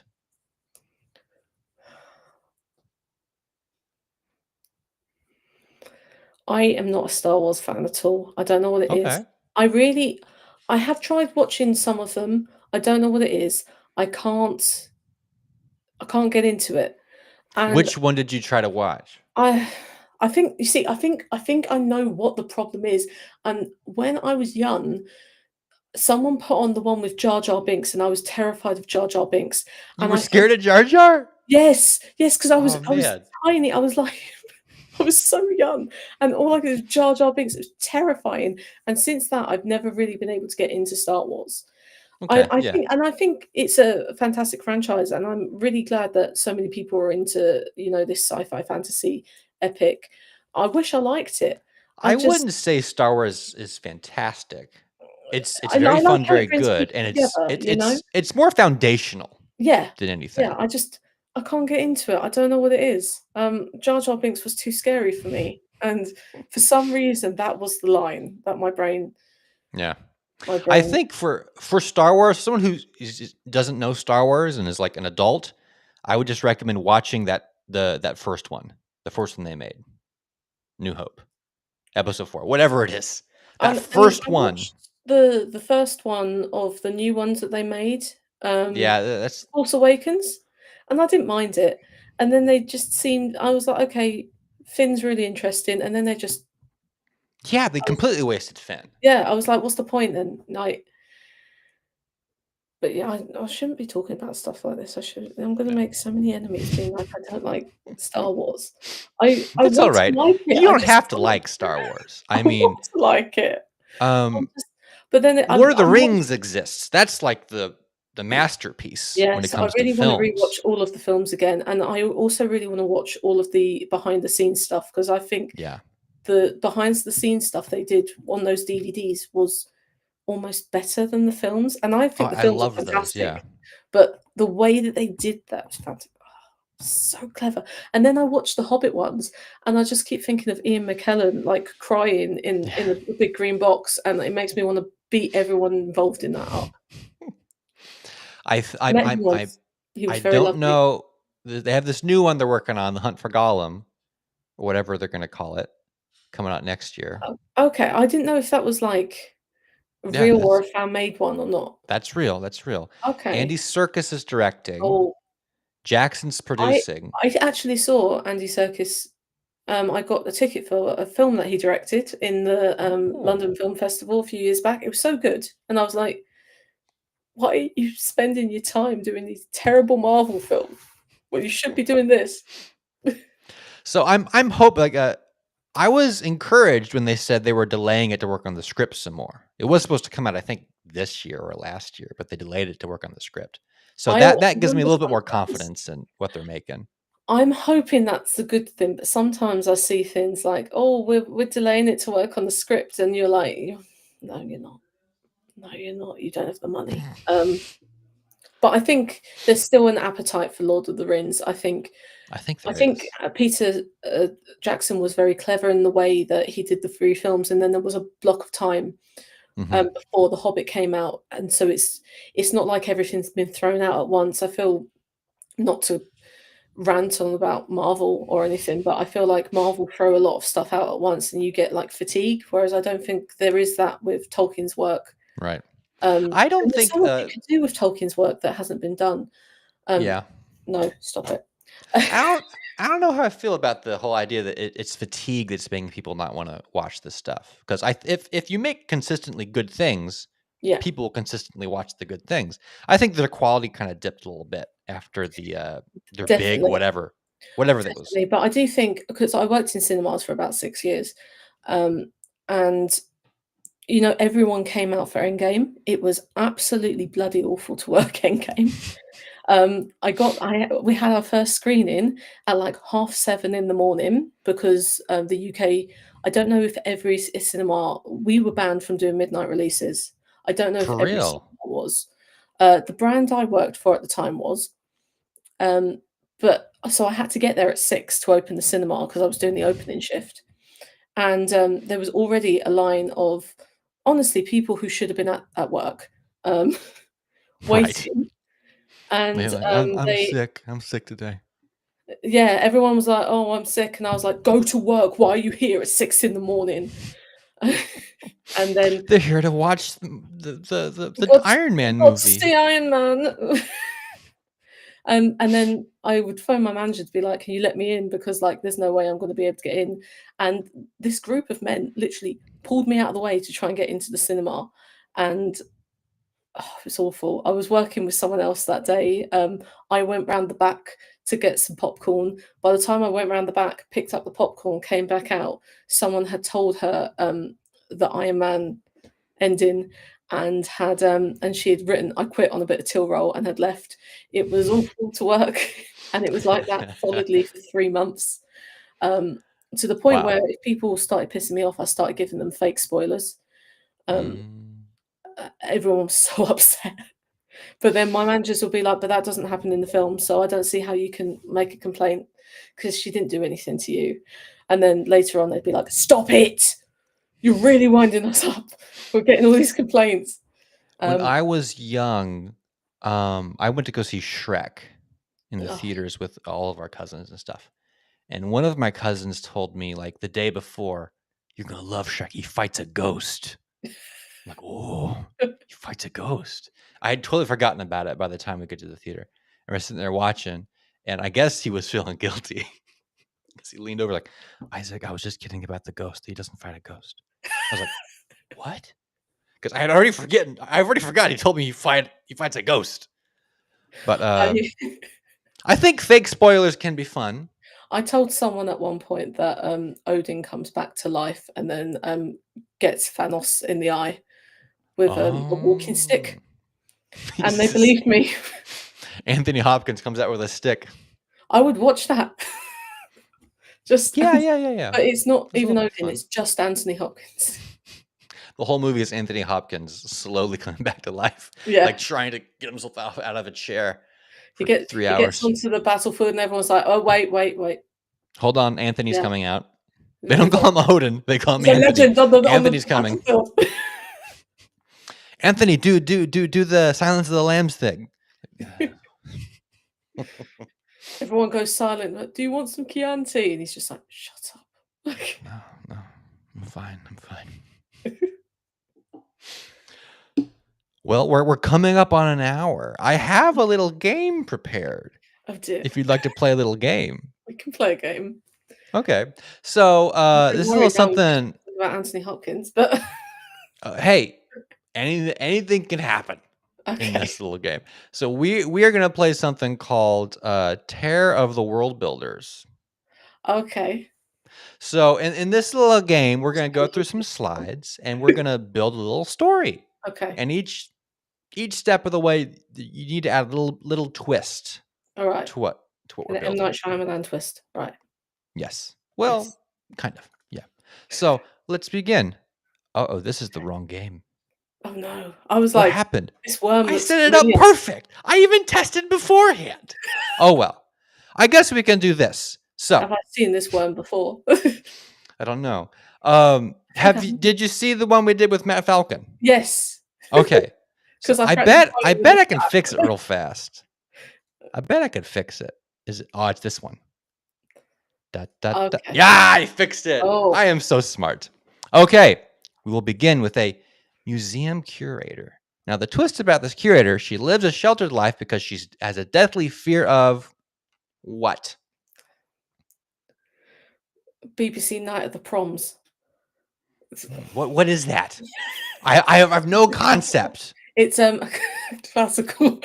I am not a Star Wars fan at all. I don't know what it is. Okay. I have tried watching some of them. I don't know what it is. I can't I can't get into it. And Which one did you try to watch? I I think you see, I think I know what the problem is. And when I was young, someone put on the one with Jar Jar Binks, and I was terrified of Jar Jar Binks. You And were I think scared of Jar Jar? yes, yes, because Oh, I was man. tiny. I was like I was so young, and all I could was Jar Jar Binks. It was terrifying. And since that, I've never really been able to get into Star Wars. Okay, yeah. I think it's a fantastic franchise, and I'm really glad that so many people are into, this sci-fi fantasy epic. I wish I liked it. I I just wouldn't say Star Wars is fantastic. It's I very like fun, how it very brings good, people and together, you know? it's more foundational Yeah. than Yeah, anything. I can't get into it. I don't know what it is. Jar Jar Binks was too scary for me, and for some reason, that was the line that Yeah. my I brain think for Star Wars, someone who doesn't know Star Wars and is like an adult, I would just recommend watching that first one they made, New Hope, Episode 4, whatever it is. That and first I one, watched the first one of the new ones that they made, yeah, that's Force Awakens, and I didn't mind it. And then they just seemed I was like, "Okay, Finn's really interesting," and then yeah, they I was completely wasted Finn. yeah, I was like, "What's the point then?" Like, but yeah, I shouldn't be talking about stuff like this. I'm gonna Yeah. make so many enemies being like, "I don't like Star Wars." I That's all want to right. like it, You I don't just have to can't. like Star Wars. I I mean, want to like it. I'm um, just but then Lord of the I'm Rings exists. That's like the masterpiece when it yes, I comes to really wanna rewatch films. all of the films again, and I also really wanna watch all of the behind the scenes stuff because I think Yeah. the behind the scenes stuff they did on those DVDs was almost better than the films, and I Oh, think the I films are love those, fantastic, yeah. but the way that they did that was so clever. And then I watched the Hobbit ones, and I just keep thinking of Ian McKellen, like, crying in a big green box, and it makes me wanna beat everyone involved in that up. I th I met him once. He I was very don't lovely. know. They have this new one they're working on, The Hunt for Gollum, or whatever they're gonna call it, coming out next year. Oh, okay, I didn't know if that was, like, a Yeah, real or a fan-made one or not. that's real, that's real. Andy Okay. Serkis is directing, Oh, Jackson's I producing. I actually saw Andy Serkis. I got a ticket for a film that he directed in the, Oh. London Film Festival a few years back. It was so good, and I was like, "Why are you spending your time doing these terrible Marvel films when you should be doing this?" So I'm hope like, I was encouraged when they said they were delaying it to work on the script some more. It was supposed to come out, I think, this year or last year, but they delayed it to work on the script. So that gives me a wonder little bit more sometimes confidence in what they're making. I'm hoping that's a good thing, but sometimes I see things like, "Oh, we're delaying it to work on the script," and you're like, "No, you're not. No, you're not. You don't have the money." But I think there's still an appetite for Lord of the Rings. I think I there think, is. Peter, Jackson was very clever in the way that he did the 3 films, and then there was a block of time, Mhm. before The Hobbit came out, and so it's not like everything's been thrown out at once. I feel not to rant on about Marvel or anything, but I feel like Marvel throw a lot of stuff out at once and you get, like, fatigue, whereas I don't think there is that with Tolkien's work. Right. I don't And there's think, so much you could do with Tolkien's work that hasn't been done. Um, yeah. no, stop it. I don't I don't know how I feel about the whole idea that it's fatigue that's making people not wanna watch this stuff. Because if you make consistently good things, Yeah, people will consistently watch the good things. I think their quality kinda dipped a little bit after their big definitely, whatever that was. definitely, but I do think because I worked in cinemas for about 6 years, um, and, everyone came out for Endgame. It was absolutely bloody awful to work Endgame. We had our first screening at, like, 7:30 in the morning because, the UK I don't know if every cinema we were banned from doing midnight releases. I don't know if For every cinema real? was. The brand I worked for at the time was, um, but so I had to get there at 6 to open the cinema because I was doing the opening shift, and, there was already a line of, honestly, people who should have been at work, um, Right. waiting, and, They're like, I'm they sick. I'm sick today." Yeah, everyone was like, "Oh, I'm sick," and I was like, "Go to work. Why are you here at 6 in the morning?" And then They're here to watch we the got Iron we Man got to movie. see Iron Man. And then I would phone my manager to be like, "Can you let me in? Because, like, there's no way I'm gonna be able to get in." And this group of men literally pulled me out of the way to try and get into the cinema, and, oh, it was awful. I was working with someone else that day. I went round the back to get some popcorn. By the time I went round the back, picked up the popcorn, came back out, someone had told her, the Iron Man ending, and she had written, "I quit" on a bit of till roll and had left. It was awful to work, and it was like that solidly for 3 months, um, to the point where Wow. if people started pissing me off, I started giving them fake spoilers. Um, Mm. Everyone was so upset. But then my managers will be like, "But that doesn't happen in the film, so I don't see how you can make a complaint because she didn't do anything to you." And then later on, they'd be like, "Stop it! You're really winding us up. We're getting all these complaints." When Um, I was young, I went to go see Shrek in the ugh. theaters with all of our cousins and stuff. And one of my cousins told me, like, the day before, "You're gonna love Shrek. He fights a ghost." I'm like, "Oh, he fights a ghost." I had totally forgotten about it by the time we get to the theater. And we're sitting there watching, and I guess he was feeling guilty because he leaned over like, "Isaac, I was just kidding about the ghost. He doesn't fight a ghost." I was like, "What?" Because I already forgot he told me he fights a ghost. But I I think fake spoilers can be fun. I told someone at one point that, Odin comes back to life and then, gets Thanos in the eye with, a walking Oh. stick, and they Jesus. believed me. Anthony Hopkins comes out with a stick. I would watch that. Just Yeah, yeah, yeah, yeah. but it's not It's a even little bit Odin, fun. it's just Anthony Hopkins. The whole movie is Anthony Hopkins slowly coming back to life, like Yeah. trying to get himself out of a chair He for get 3 he gets hours. onto the battlefield and everyone's like, "Oh, wait, wait, wait." Hold on, Anthony's Yeah. coming out. They don't He's call him Odin, they call him he's a Anthony. legend on the Anthony's coming. battlefield. Anthony, do the Silence of the Lambs thing. Everyone goes silent, like, "Do you want some Chianti?" And he's just like, "Shut up." Like, No, no, I'm fine. I'm fine. Well, we're coming up on an hour. I have a little game prepared. "Oh dear." If you'd like to play a little game. We can play a game. Okay. So I'm a bit this is a little worried now we've just something. talked about Anthony Hopkins, but Hey, anything can happen in okay. this little game. So we are gonna play something called Tear of the World Builders. Okay. So in this little game, we're gonna go Sounds through some interesting. slides and we're gonna build a little story. Okay. And each step of the way, you need to add a little twist Alright. to what we're An M. building. Night Shyamalan twist. Right. Yes. Yes. Well, kind of. Yeah. So let's begin. Uh-oh, this is the wrong game. Oh, no. I was What like, happened? "This worm I looks set it up familiar." perfect. I even tested beforehand. Oh well. I guess we can do this. So Have I seen this worm before? I don't know. I think I have. Did you see the one we did with Matt Falcon? Yes, Okay. So 'cause I practically I quoted in the bet I can chat. fix it real fast. I bet I could fix it. Is it? Oh, it's this one. Da, da, da. Okay. Yeah, I fixed it. Oh, I am so smart. Okay, we will begin with a museum curator. Now, the twist about this curator, she lives a sheltered life because she has a deathly fear of what? BBC Night at the Proms. What is that? I have no concept. It's, classical.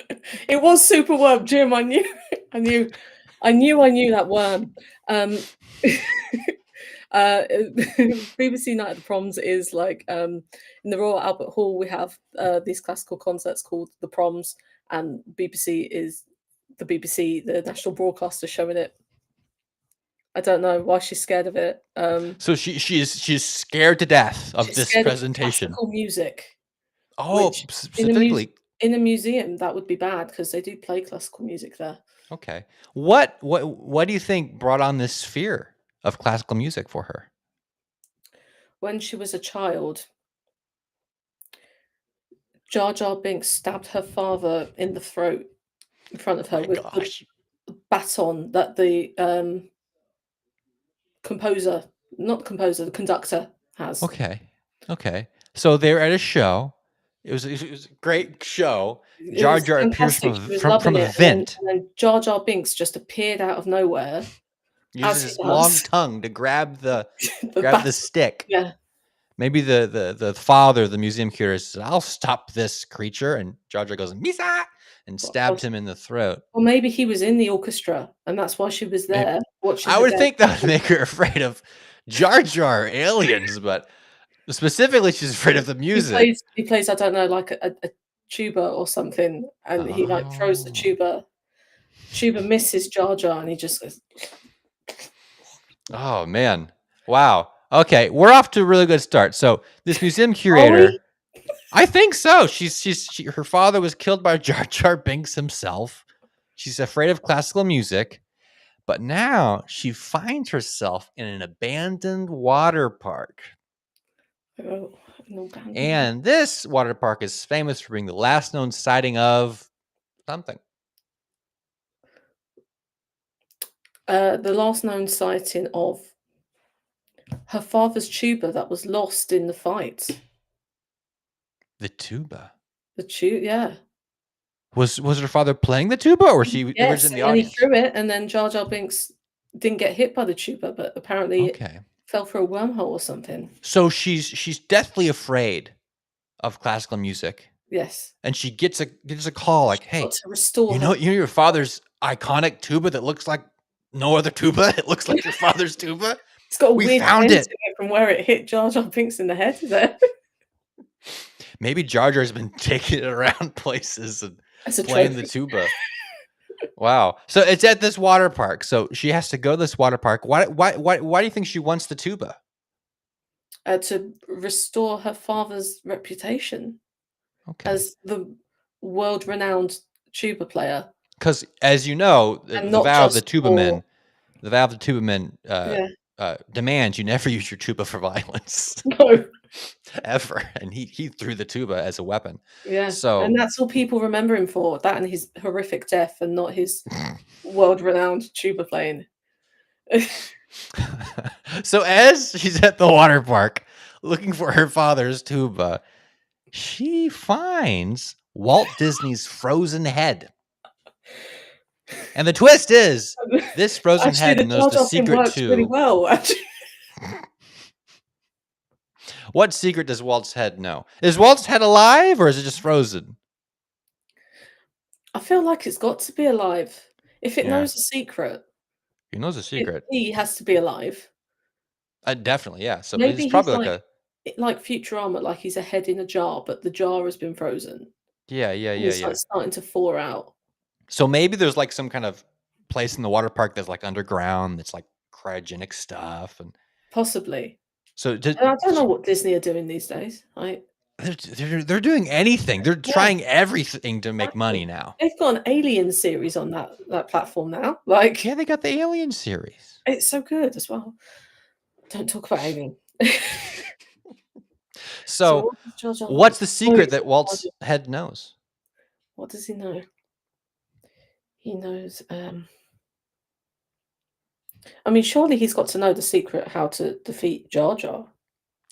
It was super worm, Jim, I knew I knew I knew that worm. Um, uh, BBC Night at the Proms is like, in the Royal Albert Hall, we have, these classical concerts called the Proms, and BBC is the BBC, the national broadcaster, showing it. I don't know why she's scared of it. So she's scared to death of She's this scared of presentation. classical music, Oh, which in a specifically. in a museum, that would be bad because they do play classical music there. Okay. What do you think brought on this fear of classical music for her? When she was a child, Jar Jar Binks stabbed her father in the throat in front of her My with gosh. baton that the composer, not the composer, the conductor has. Okay. So they're at a show. It was a great show. It Jar was Jar appears fantastic. from She was from loving a it, vent. and then Jar Jar Binks just appeared out of nowhere, Uses as he his long does. tongue to grab the The bat stick. yeah. Maybe the father, the museum curator, says, "I'll stop this creature," and Jar Jar goes, "Misa!" and stabbed him in the throat. Or maybe he was in the orchestra, and that's why she was Maybe, there watching I the would dance. think that would make her afraid of Jar Jar aliens, but specifically, she's afraid of the music. He plays, I don't know, like a tuba or something, and he, like, throws the Oh. tuba. Tuba misses Jar Jar, and he just goes, Oh, man. Wow. Okay, we're off to a really good start. So this museum "Are we?" curator, I think so. Her father was killed by Jar Jar Binks himself. She's afraid of classical music, but now she finds herself in an abandoned water park. Oh, an abandoned one. And this water park is famous for being the last known sighting of something. The last known sighting of her father's tuba that was lost in the fight. The tuba. Yeah. Was her father playing the tuba, or they were just Yes, in the and then he audience? threw it, and then Jar Jar Binks didn't get hit by the tuba, but apparently it Okay. fell through a wormhole or something. So she's deathly afraid of classical music, Yes. and she gets a call like, She's got "Hey, to restore her. you know your father's iconic tuba that looks like no other tuba? It looks like your father's tuba? It's got a We weird found bend to it." it from where it hit Jar Jar Binks in the head there Maybe Jar Jar's been taking it around places and as a playing the trophy. tuba. Wow. So it's at this water park. So she has to go to this water park. Why do you think she wants the tuba? To restore her father's reputation Okay. as the world-renowned tuba player, Because as you know, and not just for the vow of the tuba men yeah, demands you never use your tuba for violence no, ever, and he threw the tuba as a weapon. yeah, and So, that's all people remember him for, that and his horrific death, and not his world-renowned tuba playing. so as she's at the water park looking for her father's tuba, she finds Walt Disney's frozen head. And the twist is this frozen Actually, head the knows Jar the Jar thing secret works really to well, actually. what secret does Walt's head know? Is Walt's head alive or is it just frozen? I feel like it's got to be alive. If it Yeah, knows a secret, he knows a secret. he has to be alive. Definitely, yeah. So it's Maybe he's probably like a like Futurama, like he's a head in a jar, but the jar has been frozen, and it's, like, yeah. starting to thaw out. So maybe there's like some kind of place in the water park that's like underground, that's like cryogenic stuff, and Possibly. so And I don't know what Disney are doing these days. they're doing anything. They're Yeah, trying everything to make exactly. money now. They've got an Alien series on that platform now. Like, Yeah, they got the Alien series. it's so good as well. Don't talk about Alien. So So what does Jar Jar know? what's the Oh, secret he's that Walt's head knows? what does he know? He knows, I mean, surely he's got to know the secret how to defeat Jar Jar.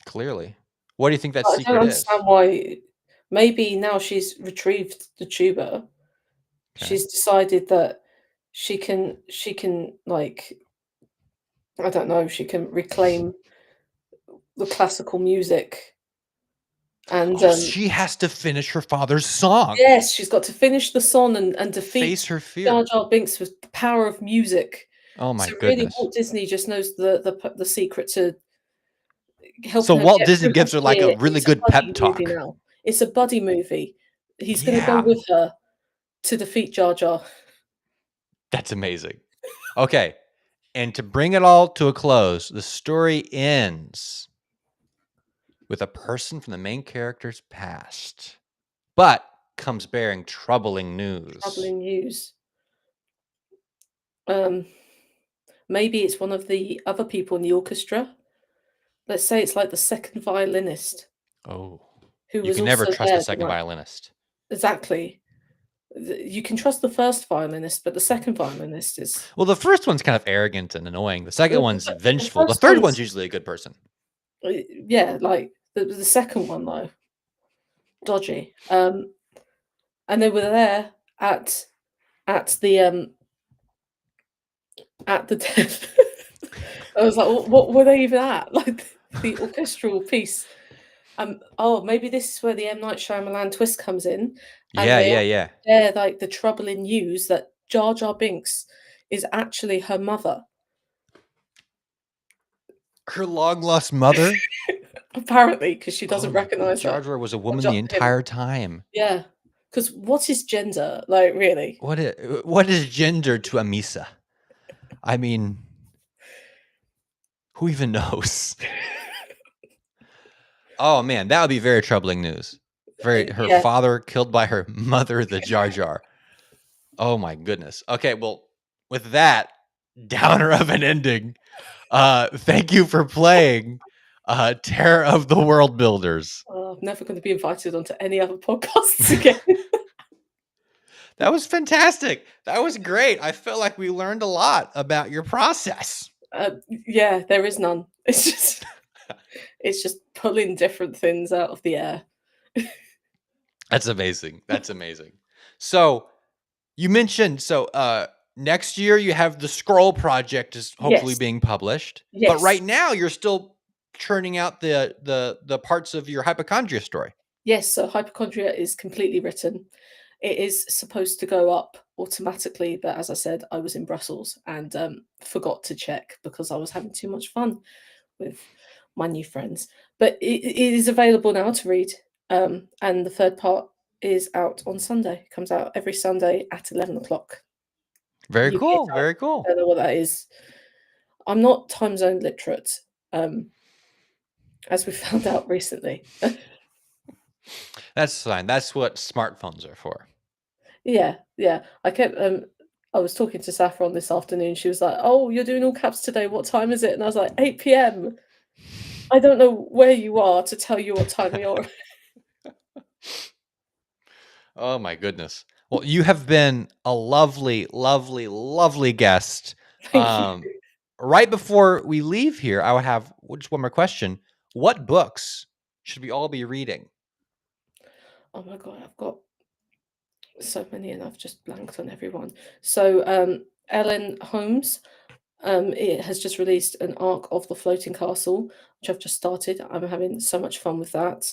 Clearly. What do you think that But I don't secret understand is? why. Maybe now she's retrieved the tuba, Okay. she's decided that she can, like, I don't know, she can reclaim the classical music, and, Oh, she has to finish her father's song. yes, she's got to finish the song and Face defeat her Jar fear. Jar Binks with the power of music. Oh my So really, goodness. Walt Disney just knows the secret to So helping her Walt get Disney through her gives her like a fear. really It's a good buddy pep movie talk. now. It's a buddy movie. He's gonna go Yeah. with her to defeat Jar Jar. That's amazing. Okay. And to bring it all to a close, the story ends with a person from the main character's past, but comes bearing troubling news. Troubling news. Um, Maybe it's one of the other people in the orchestra. Let's say it's like the second violinist Oh. who You was can never also trust a there the second night violinist. exactly. You can trust the first violinist, but the second violinist is Well, the first one's kind of arrogant and annoying. The second one's the vengeful. The first third one's one's usually a good person. yeah, like the second one though, dodgy. And they were there at the at the death. I was like, what were they even at? Like the orchestral piece. Oh, maybe this is where the M. Night Shyamalan twist comes in, and Yeah, yeah, yeah. they're like the troubling news that Jar Jar Binks is actually her mother. Her long lost mother. Apparently, because she Oh doesn't my god, recognize Jar her. Jar was a Or woman the him. entire time. Yeah, because what is gender? Like, really? What is gender to a Misa? I mean, who even knows? Oh man, that would be very troubling news. Her Yeah. father killed by her mother, the Jar Jar. Oh my goodness. Okay, well, with that downer of an ending, thank you for playing Terror of the World Builders. I'm never going to be invited onto any other podcasts again. That was fantastic. That was great. I felt like we learned a lot about your process. Yeah, there is none. It's just pulling different things out of the air. That's amazing. That's amazing. So you mentioned next year you have the Scroll project is hopefully Yes. being published. But Yes. right now you're still churning out the parts of your Hypochondria story. Yes, so Hypochondria is completely written. It is supposed to go up automatically, but as I said, I was in Brussels and forgot to check because I was having too much fun with my new friends. But it is available now to read, and the third part is out on Sunday. It comes out every Sunday at 11 o'clock Very UK cool. time. Very I cool. don't know what that is. I'm not time zone literate, as we found out recently. That's fine. That's what smartphones are for. Yeah, yeah. I was talking to Saffron this afternoon. She was like, "Oh, you're doing all caps today. What time is it?" And I was like, 8 p.m. I don't know where you are to tell you what time you're. Oh my goodness. Well, you have been a lovely, lovely, lovely guest. Thank you. Right before we leave here, I would have just one more question. What books should we all be reading? Oh my God, I've got so many and I've just blanked on everyone. So, Ellen Holmes, it has just released an arc of The Floating Castle, which I've just started. I'm having so much fun with that.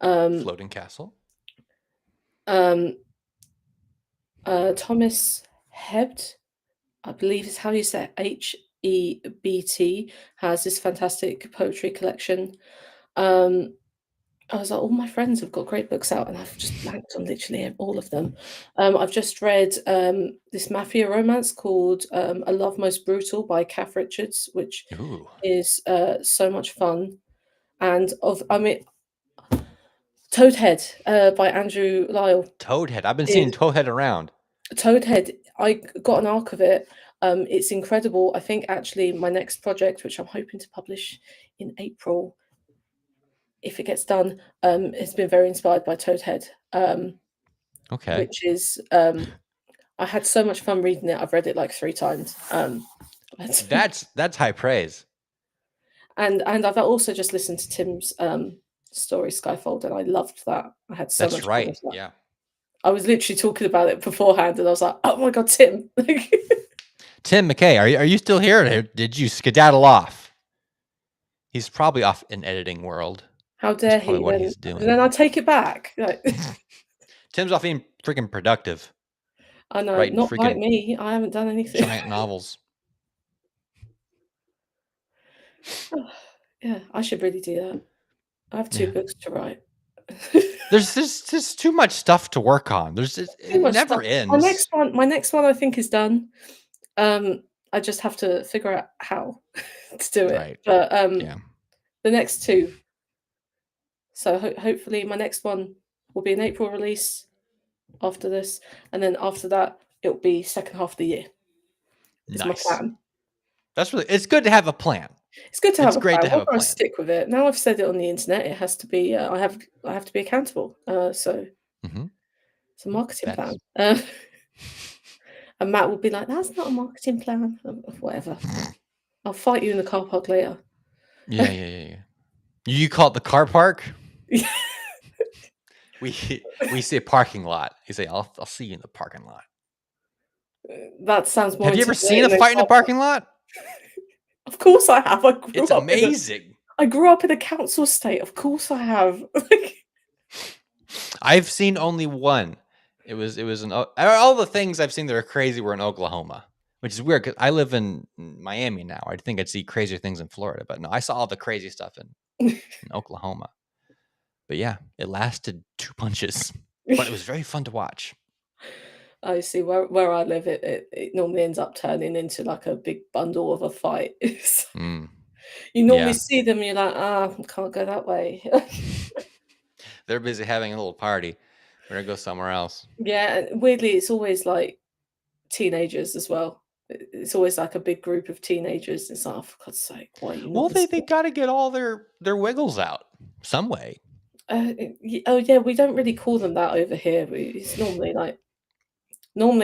Um, Floating Castle? um, Thomas Hebt, I believe is how you say it, Hebt, has this fantastic poetry collection. Um, I was like, all my friends have got great books out, and I've just blanked on literally all of them. I've just read this mafia romance called A Love Most Brutal by Kath Richards, which Ooh. is so much fun. And Toadhead by Andrew Lyle. Toadhead. I've been seeing Is Toadhead around. Toadhead, I got an arc of it. It's incredible. I think actually my next project, which I'm hoping to publish in April, if it gets done, has been very inspired by Toadhead. Okay. Which is I had so much fun reading it. I've read it like 3 times. That's high praise. And I've also just listened to Tim's story Skyfold, and I loved that. I had so That's much fun right. with that. Yeah. I was literally talking about it beforehand, and I was like, "Oh my god, Tim!" Tim McKay, are you still here? Or did you skedaddle off? He's probably off in editing world. How That's dare probably he? what Then, he's doing. and then I take it back. Like, Tim's off being freaking productive, I know, writing not like freaking me. I haven't done anything. giant novels. Yeah, I should really do that. I have 2 Yeah. books to write. There's just too much stuff to work on. Too It much never stuff. My ends. next one, my next one, I think is done. I just have to figure out how to do it. Right. But Yeah. the next 2. So hopefully, my next one will be an April release after this, and then after that, it'll be second half of the year. Is my Nice. plan. It's good to have a plan. It's good to It's have a great plan. to have a Whether I plan. stick with it. Now I've said it on the internet, it has to be. I have to be accountable. So Mhm. It's a marketing That's plan. And Matt will be like, "That's not a marketing plan." Whatever. I'll fight you in the car park later. yeah. You call it the car park? We say parking lot. You say, "I'll see you in the parking lot." That sounds more Have you ever seen a intimidating than fight in a car park. parking lot? Of course I have. It's amazing. I grew up in a council estate. Of course I have. I've seen only one. It was all the things I've seen that are crazy were in Oklahoma, which is weird because I live in Miami now. I'd think I'd see crazier things in Florida, but no, I saw all the crazy stuff in Oklahoma. But yeah, it lasted 2 punches, but it was very fun to watch. I see where I live, it normally ends up turning into like a big bundle of a fight. Mm, You normally yeah. see them, you're like, "Ah, can't go that way." They're busy having a little party. We're gonna go somewhere else. Yeah, and weirdly, it's always like teenagers as well. It's always like a big group of teenagers. It's like, "Oh, for God's sake, why are you not Well, they listening?" gotta get all their wiggles out some way. Oh yeah, we don't really call them that over here. It's normally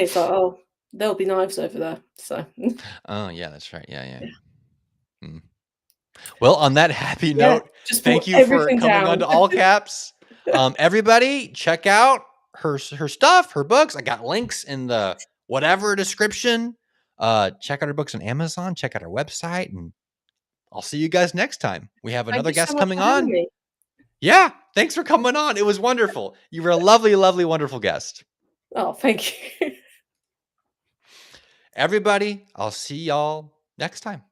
it's like, "Oh, there'll be knives over there." So Oh, yeah, that's right. Yeah. yeah, Mm. Well, on that happy yeah, note, just thank brought you for everything coming on down. to All Caps. Everybody, check out her stuff, her books. I got links in the whatever description. Check out her books on Amazon. Check out her website, and I'll see you guys next time. We have Thank another you so guest much coming for having on. me. Yeah, thanks for coming on. It was wonderful. You were a lovely, lovely, wonderful guest. Oh, thank you. Everybody, I'll see y'all next time.